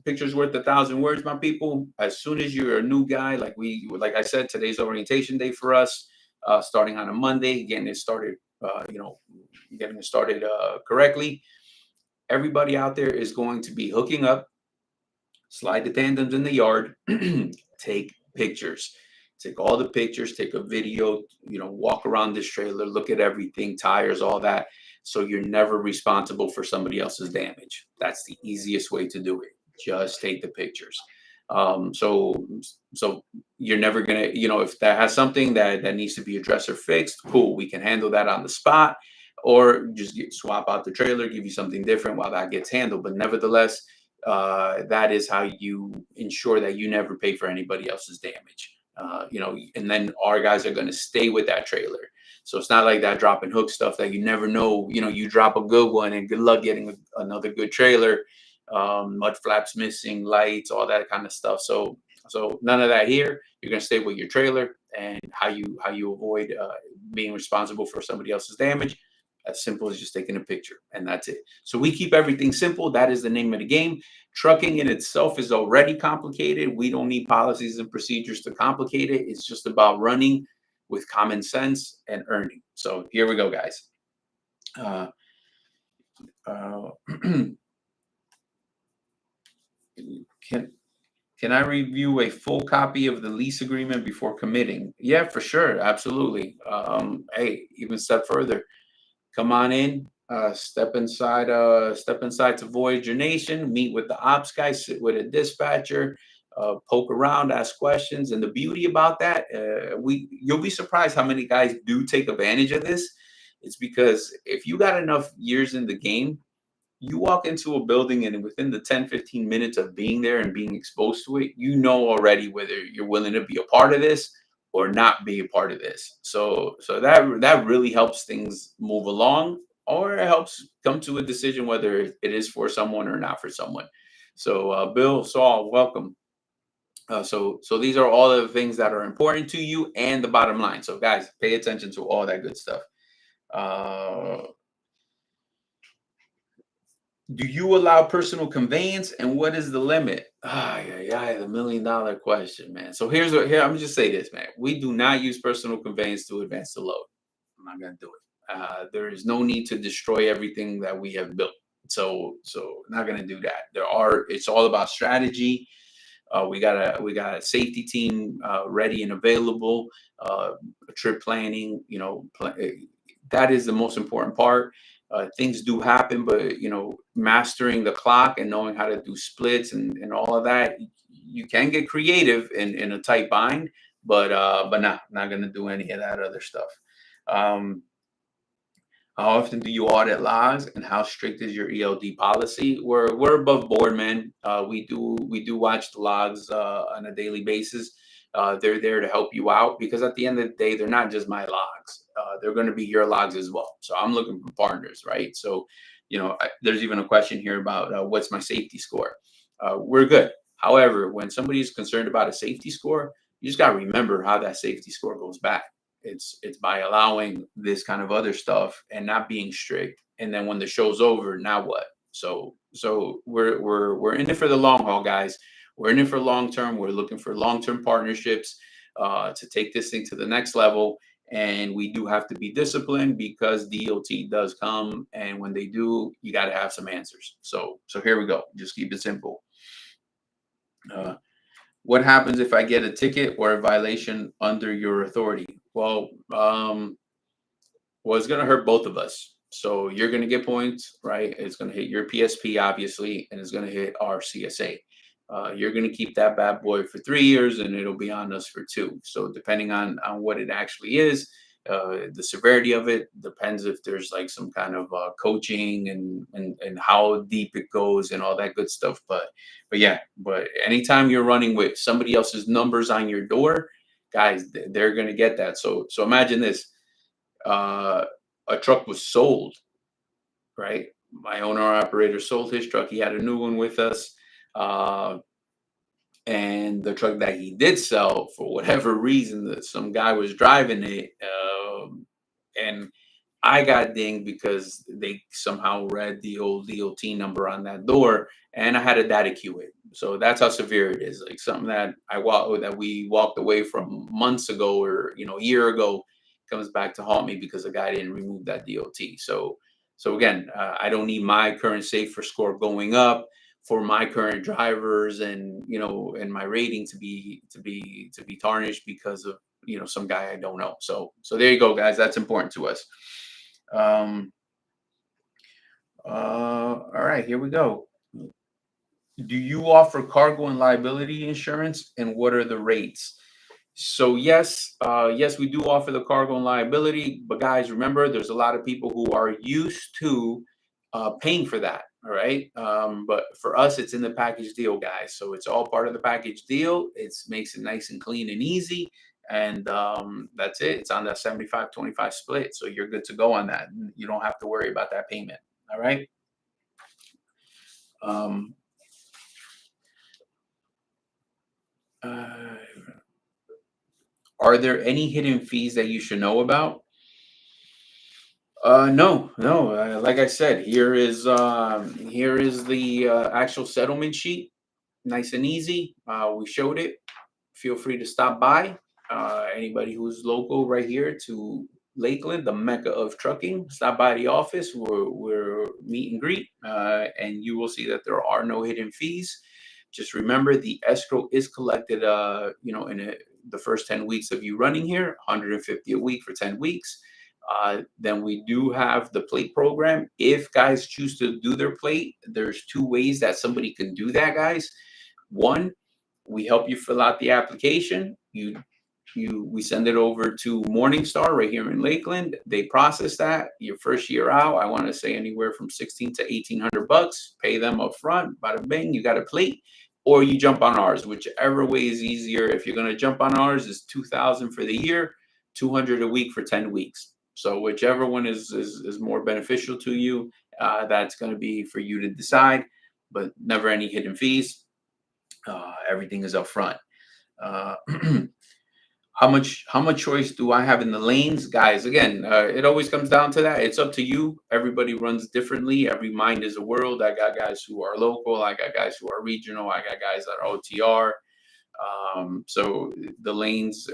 pictures worth 1,000 words, my people. As soon as you're a new guy, like I said, today's orientation day for us. Starting on a Monday, getting it started, correctly. Everybody out there is going to be hooking up, slide the tandems in the yard, take pictures. Take all the pictures, take a video, walk around this trailer, look at everything, tires, all that. So you're never responsible for somebody else's damage. That's the easiest way to do it. Just take the pictures. So you're never gonna, if that has something that needs to be addressed or fixed, cool, we can handle that on the spot, or just swap out the trailer, give you something different while that gets handled. But nevertheless, that is how you ensure that you never pay for anybody else's damage. And then our guys are going to stay with that trailer. So it's not like that drop and hook stuff that you never know. You drop a good one and good luck getting another good trailer. Mud flaps missing, lights, all that kind of stuff. So none of that here. You're going to stay with your trailer, and how you avoid being responsible for somebody else's damage. As simple as just taking a picture, and that's it. So we keep everything simple. That is the name of the game. Trucking in itself is already complicated. We don't need policies and procedures to complicate it. It's just about running with common sense and earning. So here we go, guys. Can I review a full copy of the lease agreement before committing? Yeah, for sure. Absolutely. Hey, even step further. Come on in, step inside to Voyager Nation, meet with the ops guy, sit with a dispatcher, poke around, ask questions. And the beauty about that, you'll be surprised how many guys do take advantage of this. It's because if you got enough years in the game, you walk into a building and within the 10-15 minutes of being there and being exposed to it, you know already whether you're willing to be a part of this or not be a part of this. So that really helps things move along, or it helps come to a decision whether it is for someone or not for someone. So Bill, Saul, welcome. So these are all of the things that are important to you and the bottom line. So guys, pay attention to all that good stuff. Do you allow personal conveyance, and what is the limit? The $1 million question, man. So here I'm gonna just say this, man. We do not use personal conveyance to advance the load. I'm not gonna do it. There is no need to destroy everything that we have built. So not gonna do that. It's all about strategy. We got a safety team ready and available. Trip planning, that is the most important part. Things do happen, but mastering the clock and knowing how to do splits and all of that, you can get creative in a tight bind, but not gonna do any of that other stuff. How often do you audit logs, and how strict is your ELD policy? We're above board, man. We do watch the logs on a daily basis. They're there to help you out, because at the end of the day, they're not just my logs. They're going to be your logs as well. So I'm looking for partners, right? So, there's even a question here about what's my safety score. We're good. However, when somebody's concerned about a safety score, you just got to remember how that safety score goes back. It's by allowing this kind of other stuff and not being strict. And then when the show's over, now what? So we're in it for the long haul, guys. We're in it for long term. We're looking for long term partnerships to take this thing to the next level. And we do have to be disciplined because DOT does come, and when they do, you got to have some answers. So here we go. Just keep it simple. What happens if I get a ticket or a violation under your authority? Well, it's going to hurt both of us. So you're going to get points, right? It's going to hit your PSP, obviously, and it's going to hit our CSA. You're going to keep that bad boy for 3 years, and it'll be on us for 2. So depending on what it actually is, the severity of it depends if there's like some kind of coaching and how deep it goes and all that good stuff. But yeah, but anytime you're running with somebody else's numbers on your door, guys, they're going to get that. So imagine this. A truck was sold, right? My owner operator sold his truck. He had a new one with us. And the truck that he did sell, for whatever reason, that some guy was driving it, and I got dinged because they somehow read the old DOT number on that door, and I had to data queue it. So that's how severe it is. Like something that we walked away from months ago, or a year ago, comes back to haunt me because the guy didn't remove that DOT. So again, I don't need my current safer score going up for my current drivers and and my rating to be tarnished because of some guy I don't know. So there you go, guys. That's important to us. All right, here we go. Do you offer cargo and liability insurance, and what are the rates? So yes, we do offer the cargo and liability, but guys, remember, there's a lot of people who are used to paying for that. All right, but for us, it's in the package deal, guys. So it's all part of the package deal. It makes it nice and clean and easy, and that's it. It's on that 75-25 split, so you're good to go on that. You don't have to worry about that payment. All right. Are there any hidden fees that you should know about? No. Like I said, here is the actual settlement sheet, nice and easy. We showed it. Feel free to stop by. Anybody who's local right here to Lakeland, the mecca of trucking, stop by the office. We're meet and greet, and you will see that there are no hidden fees. Just remember, the escrow is collected, in the first 10 weeks of you running here, 150 a week for 10 weeks. Then we do have the plate program. If guys choose to do their plate, there's 2 ways that somebody can do that, guys. One, we help you fill out the application. We send it over to Morningstar right here in Lakeland. They process that. Your first year out, I want to say anywhere from $1,600 to $1,800. Pay them up front. Bada bing, you got a plate. Or you jump on ours, whichever way is easier. If you're going to jump on ours, it's $2,000 for the year, $200 a week for 10 weeks. So whichever one is more beneficial to you, that's going to be for you to decide. But never any hidden fees. Everything is up front. How much choice do I have in the lanes, guys? Again, it always comes down to that. It's up to you. Everybody runs differently. Every mind is a world. I got guys who are local. I got guys who are regional. I got guys that are OTR. So the lanes,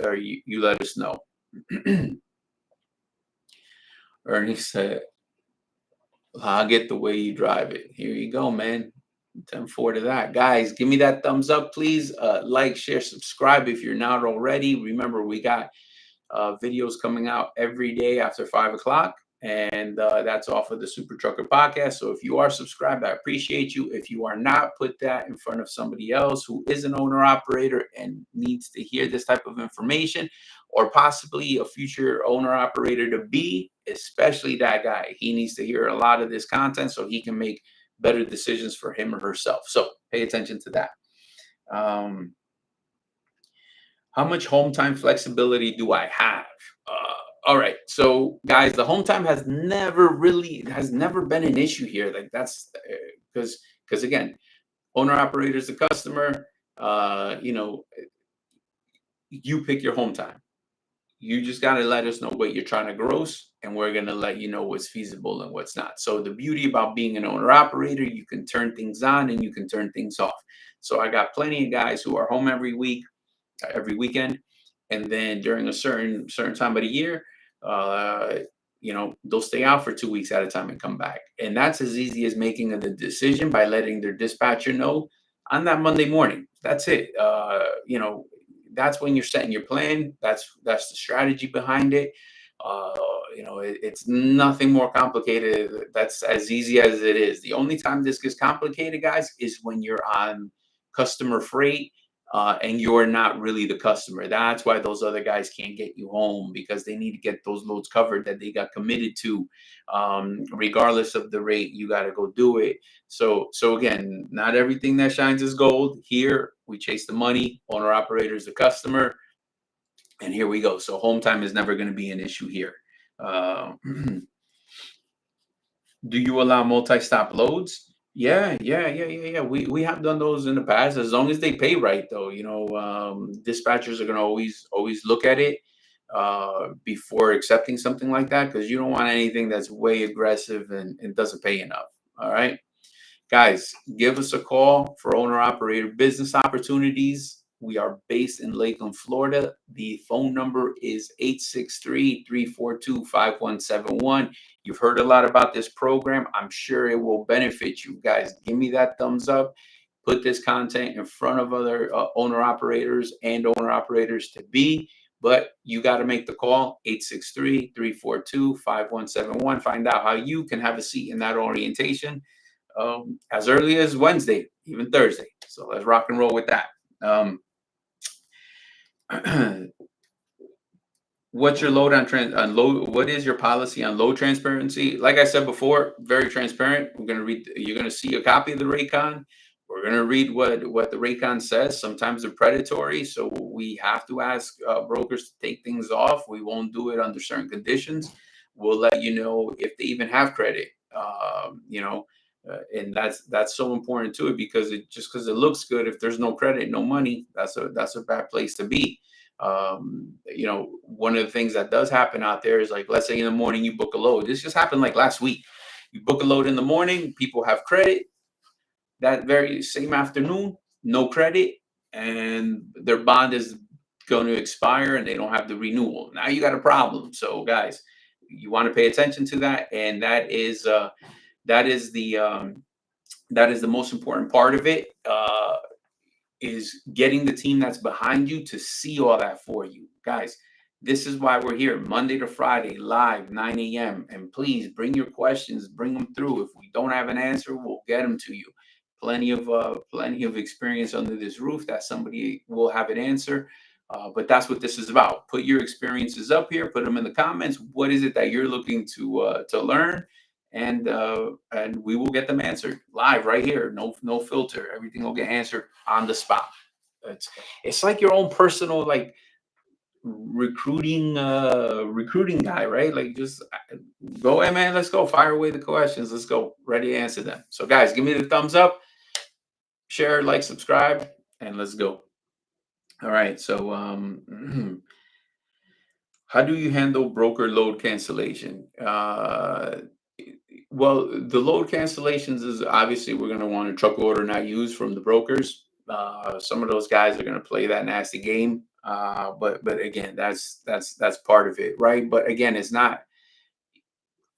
you let us know. Ernie said, I'll get the way you drive it. Here you go, man. 10-4 to that. Guys, give me that thumbs up, please. Like, share, subscribe if you're not already. Remember, we got videos coming out every day after 5 o'clock. And that's off of the Super Trucker Podcast. So if you are subscribed, I appreciate you. If you are not, put that in front of somebody else who is an owner-operator and needs to hear this type of information, or possibly a future owner-operator to be, especially that guy. He needs to hear a lot of this content so he can make better decisions for him or herself. So pay attention to that. How much home time flexibility do I have? All right. So guys, the home time has never been an issue here. Like that's because again, owner operator is the customer. you know, you pick your home time. You just got to let us know what you're trying to gross, and we're going to let you know what's feasible and what's not. So the beauty about being an owner operator, you can turn things on and you can turn things off. So I got plenty of guys who are home every week, every weekend, and then during a certain time of the year, uh, they'll stay out for 2 weeks at a time and come back. And that's as easy as making a decision by letting their dispatcher know on that Monday morning. That's it. That's when you're setting your plan. That's the strategy behind it. Uh, it's nothing more complicated. That's as easy as it is. The only time this gets complicated, guys, is when you're on customer freight, and you're not really the customer. That's why those other guys can't get you home, because they need to get those loads covered that they got committed to. Regardless of the rate, you got to go do it. So again, not everything that shines is gold. Here, we chase the money. Owner operator is the customer, and here we go. So home time is never going to be an issue here. Uh, do you allow multi-stop loads? Yeah. We have done those in the past, as long as they pay right, though. Dispatchers are gonna always look at it before accepting something like that, because you don't want anything that's way aggressive and doesn't pay enough. All right. Guys, give us a call for owner operator business opportunities. We are based in Lakeland, Florida. The phone number is 863-342-5171. You've heard a lot about this program. I'm sure it will benefit you. Guys, give me that thumbs up. Put this content in front of other owner operators and owner operators to be. But you got to make the call, 863-342-5171. Find out how you can have a seat in that orientation as early as Wednesday, even Thursday. So let's rock and roll with that. What's your load on load? What is your policy on load transparency? Like I said before, very transparent. You're gonna see a copy of the Raycon. We're gonna read what the Raycon says. Sometimes they're predatory, so we have to ask brokers to take things off. We won't do it under certain conditions. We'll let you know if they even have credit. And that's so important to it, because because it looks good, if there's no credit, no money, that's a bad place to be. One of the things that does happen out there is, like, let's say in the morning you book a load. This just happened like last week. You book a load in the morning, people have credit. That very same afternoon, no credit, and their bond is going to expire and they don't have the renewal. Now you got a problem. So guys, you want to pay attention to that, and that is the most important part of it. Is getting the team that's behind you to see all that for you. Guys, this is why we're here Monday to Friday, live, 9 a.m. And please bring your questions, bring them through. If we don't have an answer, we'll get them to you. Plenty of experience under this roof that somebody will have an answer. But that's what this is about. Put your experiences up here, put them in the comments. What is it that you're looking to learn? And we will get them answered live right here. No filter. Everything will get answered on the spot. It's like your own personal, like, recruiting guy, right? Like, just go ahead, man. Let's go. Fire away the questions. Let's go. Ready to answer them. So guys, give me the thumbs up, share, like, subscribe, and let's go. All right. So how do you handle broker load cancellation? Well, the load cancellations is obviously we're going to want a truck order not used from the brokers. Some of those guys are going to play that nasty game, but again, that's part of it, right? But again, it's not.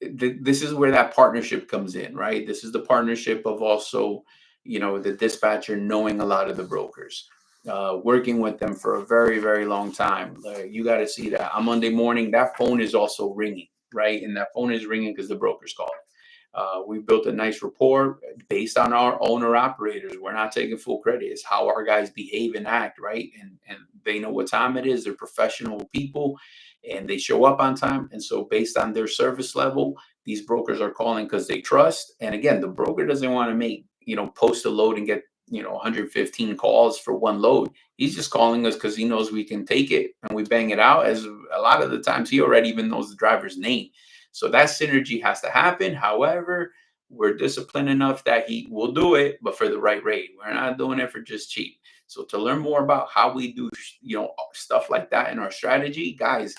This is where that partnership comes in, right? This is the partnership of also, the dispatcher knowing a lot of the brokers, working with them for a very, very long time. You got to see that on Monday morning, that phone is also ringing, right? And that phone is ringing because the broker's called. We built a nice rapport based on our owner operators. We're not taking full credit. It's how our guys behave and act, right? And they know what time it is. They're professional people, and they show up on time. And so based on their service level, these brokers are calling because they trust. And again, the broker doesn't want to post a load and get 115 calls for one load. He's just calling us because he knows we can take it and we bang it out. As a lot of the times, he already even knows the driver's name. So that synergy has to happen. However, we're disciplined enough that he will do it, but for the right rate. We're not doing it for just cheap. So to learn more about how we do, stuff like that in our strategy, guys,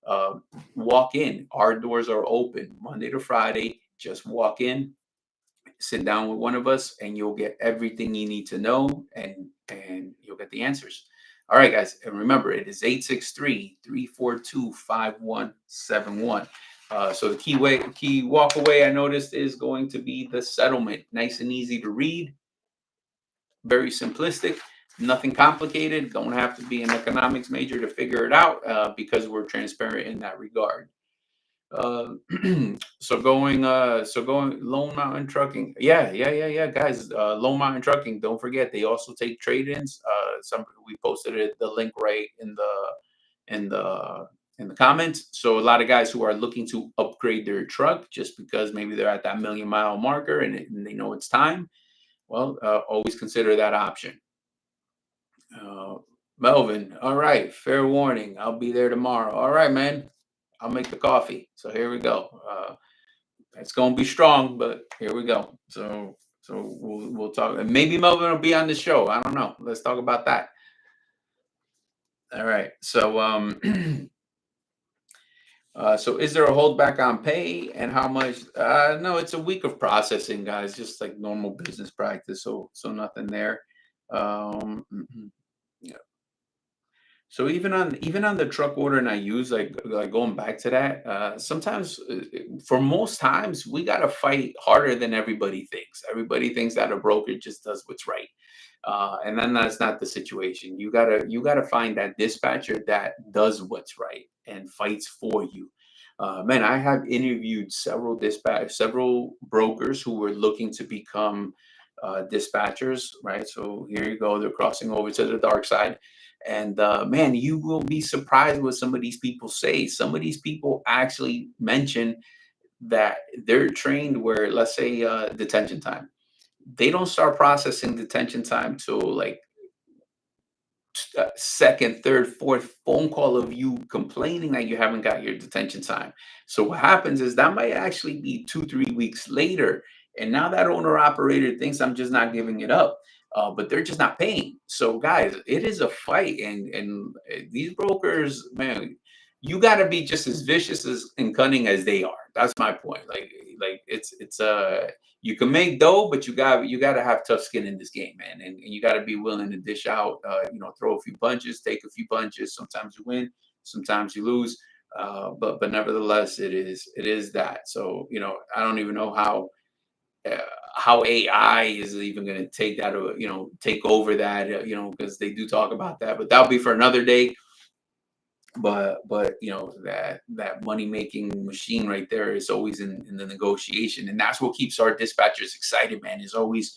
uh, walk in. Our doors are open Monday to Friday. Just walk in, sit down with one of us, and you'll get everything you need to know, and you'll get the answers. All right, guys, and remember, it is 863-342-5171. So the key walk away I noticed is going to be the settlement. Nice and easy to read, very simplistic, nothing complicated. Don't have to be an economics major to figure it out, because we're transparent in that regard. Uh, so going Lone Mountain Trucking. Yeah, guys. Lone Mountain Trucking. Don't forget, they also take trade-ins. We posted the link right in the in the comments. So a lot of guys who are looking to upgrade their truck just because maybe they're at that 1,000,000 mile marker, and they know it's time. Well, always consider that option. Uh, Melvin, all right. Fair warning. I'll be there tomorrow. All right, man. I'll make the coffee. So here we go. It's gonna be strong, but here we go. So we'll talk. And maybe Melvin will be on the show. I don't know. Let's talk about that. All right. So so is there a holdback on pay, and how much? No, it's a week of processing, guys. Just like normal business practice. So nothing there. Yeah. So even on the truck order, and I use like going back to that, sometimes, for most times we gotta fight harder than everybody thinks. Everybody thinks that a broker just does what's right, and then that's not the situation. You gotta find that dispatcher that does what's right and fights for you. Man, I have interviewed several brokers who were looking to become dispatchers. Right, so here you go. They're crossing over to the dark side, and man, you will be surprised what some of these people say. Some of these people actually mention that they're trained where, let's say, detention time. They don't start processing detention time till like second, third, fourth phone call of you complaining that you haven't got your detention time. So what happens is that might actually be 2, 3 weeks later, and now that owner operator thinks I'm just not giving it up, but they're just not paying. So guys, it is a fight, and these brokers, man, you got to be just as vicious as and cunning as they are. That's my point. Like it's you can make dough, but you got to have tough skin in this game, man, and you got to be willing to dish out, throw a few punches, take a few punches. Sometimes you win, sometimes you lose, but nevertheless, it is that. So I don't even know uh, how AI is even going to take that, take over that, because they do talk about that, but that'll be for another day. But that money making machine right there is always in the negotiation, and that's what keeps our dispatchers excited, man. Is always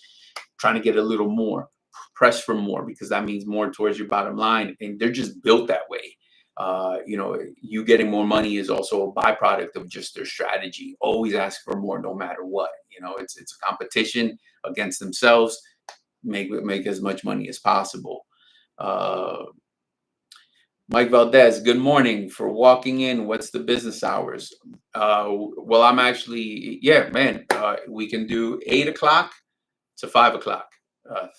trying to get a little more, press for more, because that means more towards your bottom line, and they're just built that way. You getting more money is also a byproduct of just their strategy. Always ask for more, no matter what. It's a competition against themselves. Make as much money as possible. Uh, Mike Valdez, good morning. For walking in, what's the business hours? Well, I'm actually, yeah, man, we can do 8 o'clock to 5 o'clock.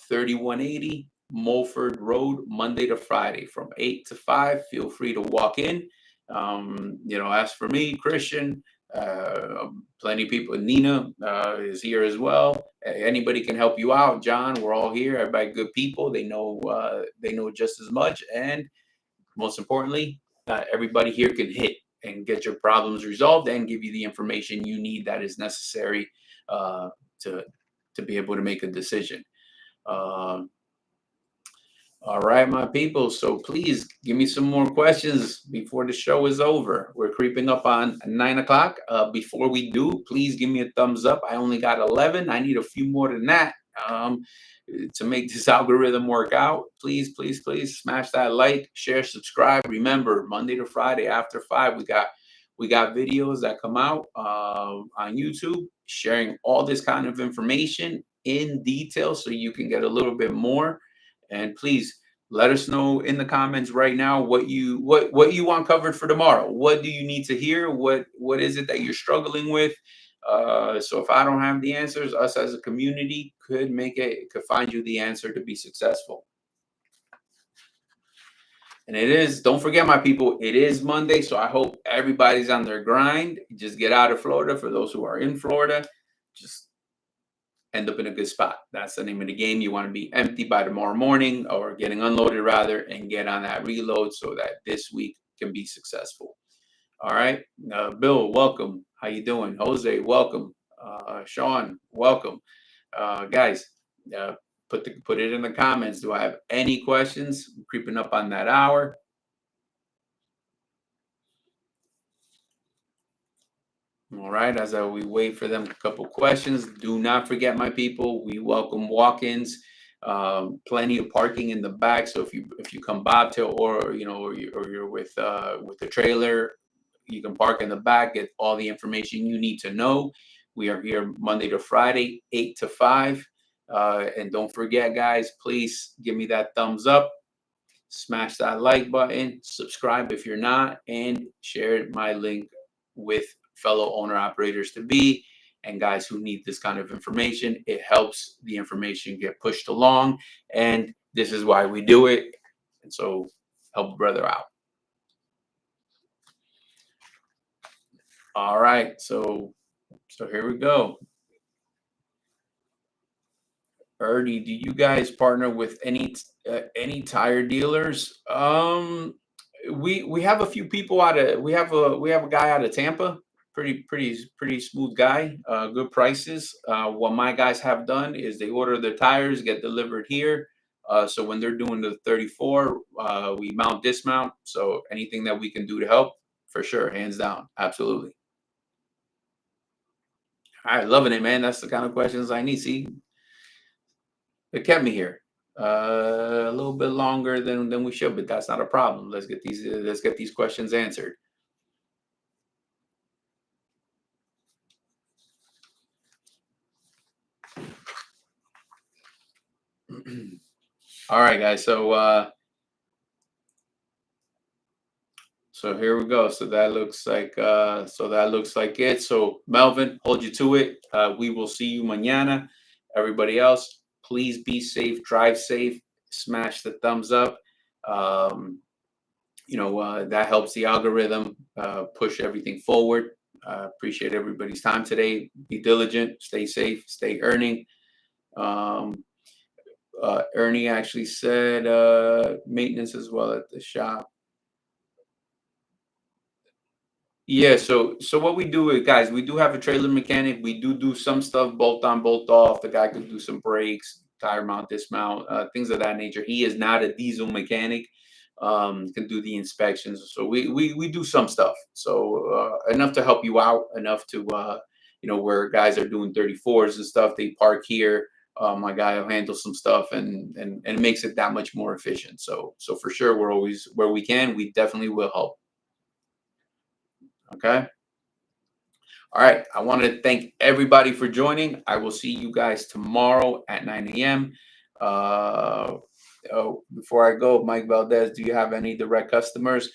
3180 Mulford Road, Monday to Friday from 8 to 5. Feel free to walk in. As for me, Christian, plenty of people. Nina is here as well. Anybody can help you out. John, we're all here. Everybody good people. They know just as much, and most importantly, everybody here can hit and get your problems resolved and give you the information you need that is necessary, uh, to be able to make a decision. Uh, all right, my people. So please give me some more questions before the show is over. We're creeping up on 9 o'clock. Before we do, please give me a thumbs up. I only got 11. I need a few more than that. Um, to make this algorithm work out, please smash that like, share, subscribe. Remember, Monday to Friday after 5, we got videos that come out on YouTube, sharing all this kind of information in detail, so you can get a little bit more. And please let us know in the comments right now what you want covered for tomorrow. What do you need to hear? What is it that you're struggling with? So if I don't have the answers, us as a community could find you the answer to be successful. And it is, don't forget, my people, it is Monday. So I hope everybody's on their grind. Just get out of Florida. For those who are in Florida, just end up in a good spot. That's the name of the game. You want to be empty by tomorrow morning, or getting unloaded rather, and get on that reload so that this week can be successful. All right. Bill, welcome. How you doing? Jose, welcome. Sean, welcome. Guys, uh, put it in the comments. Do I have any questions? I'm creeping up on that hour. All right, as we wait for them, a couple questions. Do not forget, my people, we welcome walk-ins. Plenty of parking in the back. So if you come bobtail, or you're with the trailer, you can park in the back. Get all the information you need to know. We are here Monday to Friday, 8 to 5. And don't forget, guys, please give me that thumbs up. Smash that like button. Subscribe if you're not, and share my link with fellow owner operators to be and guys who need this kind of information. It helps the information get pushed along, and this is why we do it. And so help a brother out. All right, so here we go. Ernie, do you guys partner with any tire dealers? We have a few people we have a guy out of Tampa, pretty smooth guy, good prices. What my guys have done is they order their tires, get delivered here. So when they're doing the 34, we mount, dismount. So anything that we can do to help, for sure, hands down, absolutely. All right, loving it, man. That's the kind of questions I need. See, it kept me here a little bit longer than we should, but that's not a problem. Let's get these questions answered. All right, guys. So here we go. So that looks like it. So Melvin, hold you to it. We will see you mañana. Everybody else, please be safe, drive safe, smash the thumbs up. That helps the algorithm push everything forward. Appreciate everybody's time today. Be diligent, stay safe, stay earning. Ernie actually said maintenance as well at the shop. Yeah, so what we do is, guys, we do have a trailer mechanic. We do some stuff bolt on, bolt off. The guy could do some brakes, tire mount, dismount, things of that nature. He is not a diesel mechanic. Can do the inspections. So we do some stuff. So enough to help you out, enough to where guys are doing 34s and stuff, they park here. My guy will handle some stuff, and it makes it that much more efficient. So for sure, we're always where we can. We definitely will help. Okay. All right. I want to thank everybody for joining. I will see you guys tomorrow at 9 a.m. Before I go, Mike Valdez, do you have any direct customers?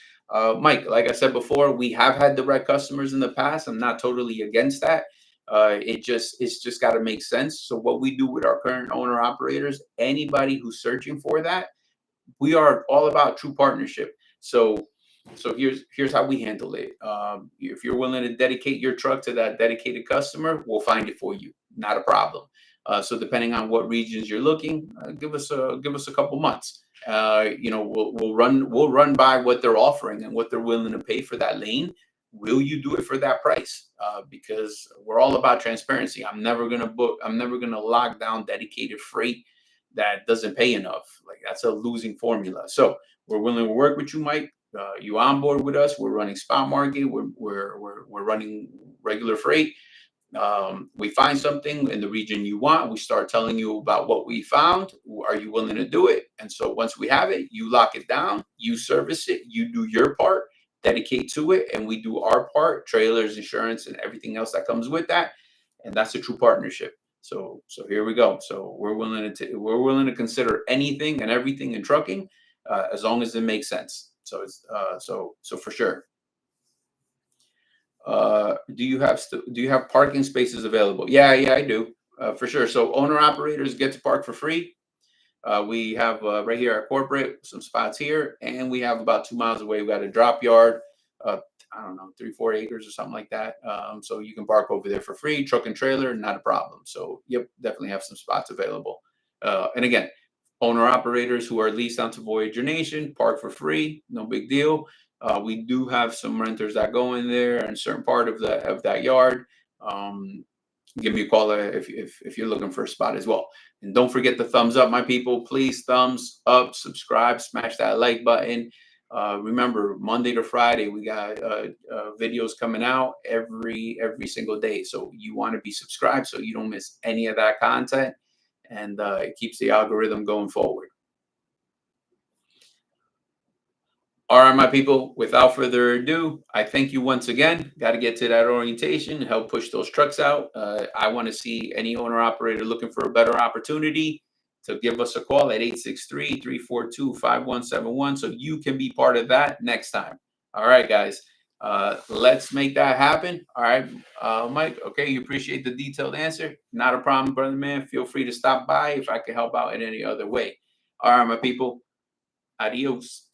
Mike, like I said before, we have had direct customers in the past. I'm not totally against that. It's just got to make sense. So what we do with our current owner operators, anybody who's searching for that, we are all about true partnership. So here's how we handle it. If you're willing to dedicate your truck to that dedicated customer, we'll find it for you. Not a problem. So depending on what regions you're looking, give us a couple months. We'll run by what they're offering and what they're willing to pay for that lane. Will you do it for that price? Because we're all about transparency. I'm never gonna lock down dedicated freight that doesn't pay enough. Like, that's a losing formula. So we're willing to work with you, Mike. You on board with us? We're running spot market. We're running regular freight. We find something in the region you want. We start telling you about what we found. Are you willing to do it? And so once we have it, you lock it down. You service it. You do your part. Dedicate to it, and we do our part. Trailers, insurance, and everything else that comes with that. And that's a true partnership. So here we go. So we're willing to consider anything and everything in trucking, as long as it makes sense. So it's so for sure. Do you have parking spaces available? Yeah, I do, for sure. So owner operators get to park for free. We have right here at corporate some spots here, and we have about 2 miles away. We got a drop yard. I don't know, 3-4 acres or something like that. So you can park over there for free, truck and trailer, not a problem. So yep, definitely have some spots available. And again, owner operators who are leased onto Voyager Nation, park for free, no big deal. We do have some renters that go in there in a certain part of that yard. Give me a call if you're looking for a spot as well. And don't forget the thumbs up, my people. Please thumbs up, subscribe, smash that like button. Remember, Monday to Friday, we got videos coming out every single day. So you want to be subscribed so you don't miss any of that content, and it keeps the algorithm going forward. All right, my people, without further ado, I thank you once again. Got to get to that orientation, help push those trucks out. I want to see any owner operator looking for a better opportunity to give us a call at 863-342-5171 so you can be part of that next time. All right, guys, let's make that happen. All right, Mike, okay, you appreciate the detailed answer. Not a problem, brother, man. Feel free to stop by if I can help out in any other way. All right, my people, adios.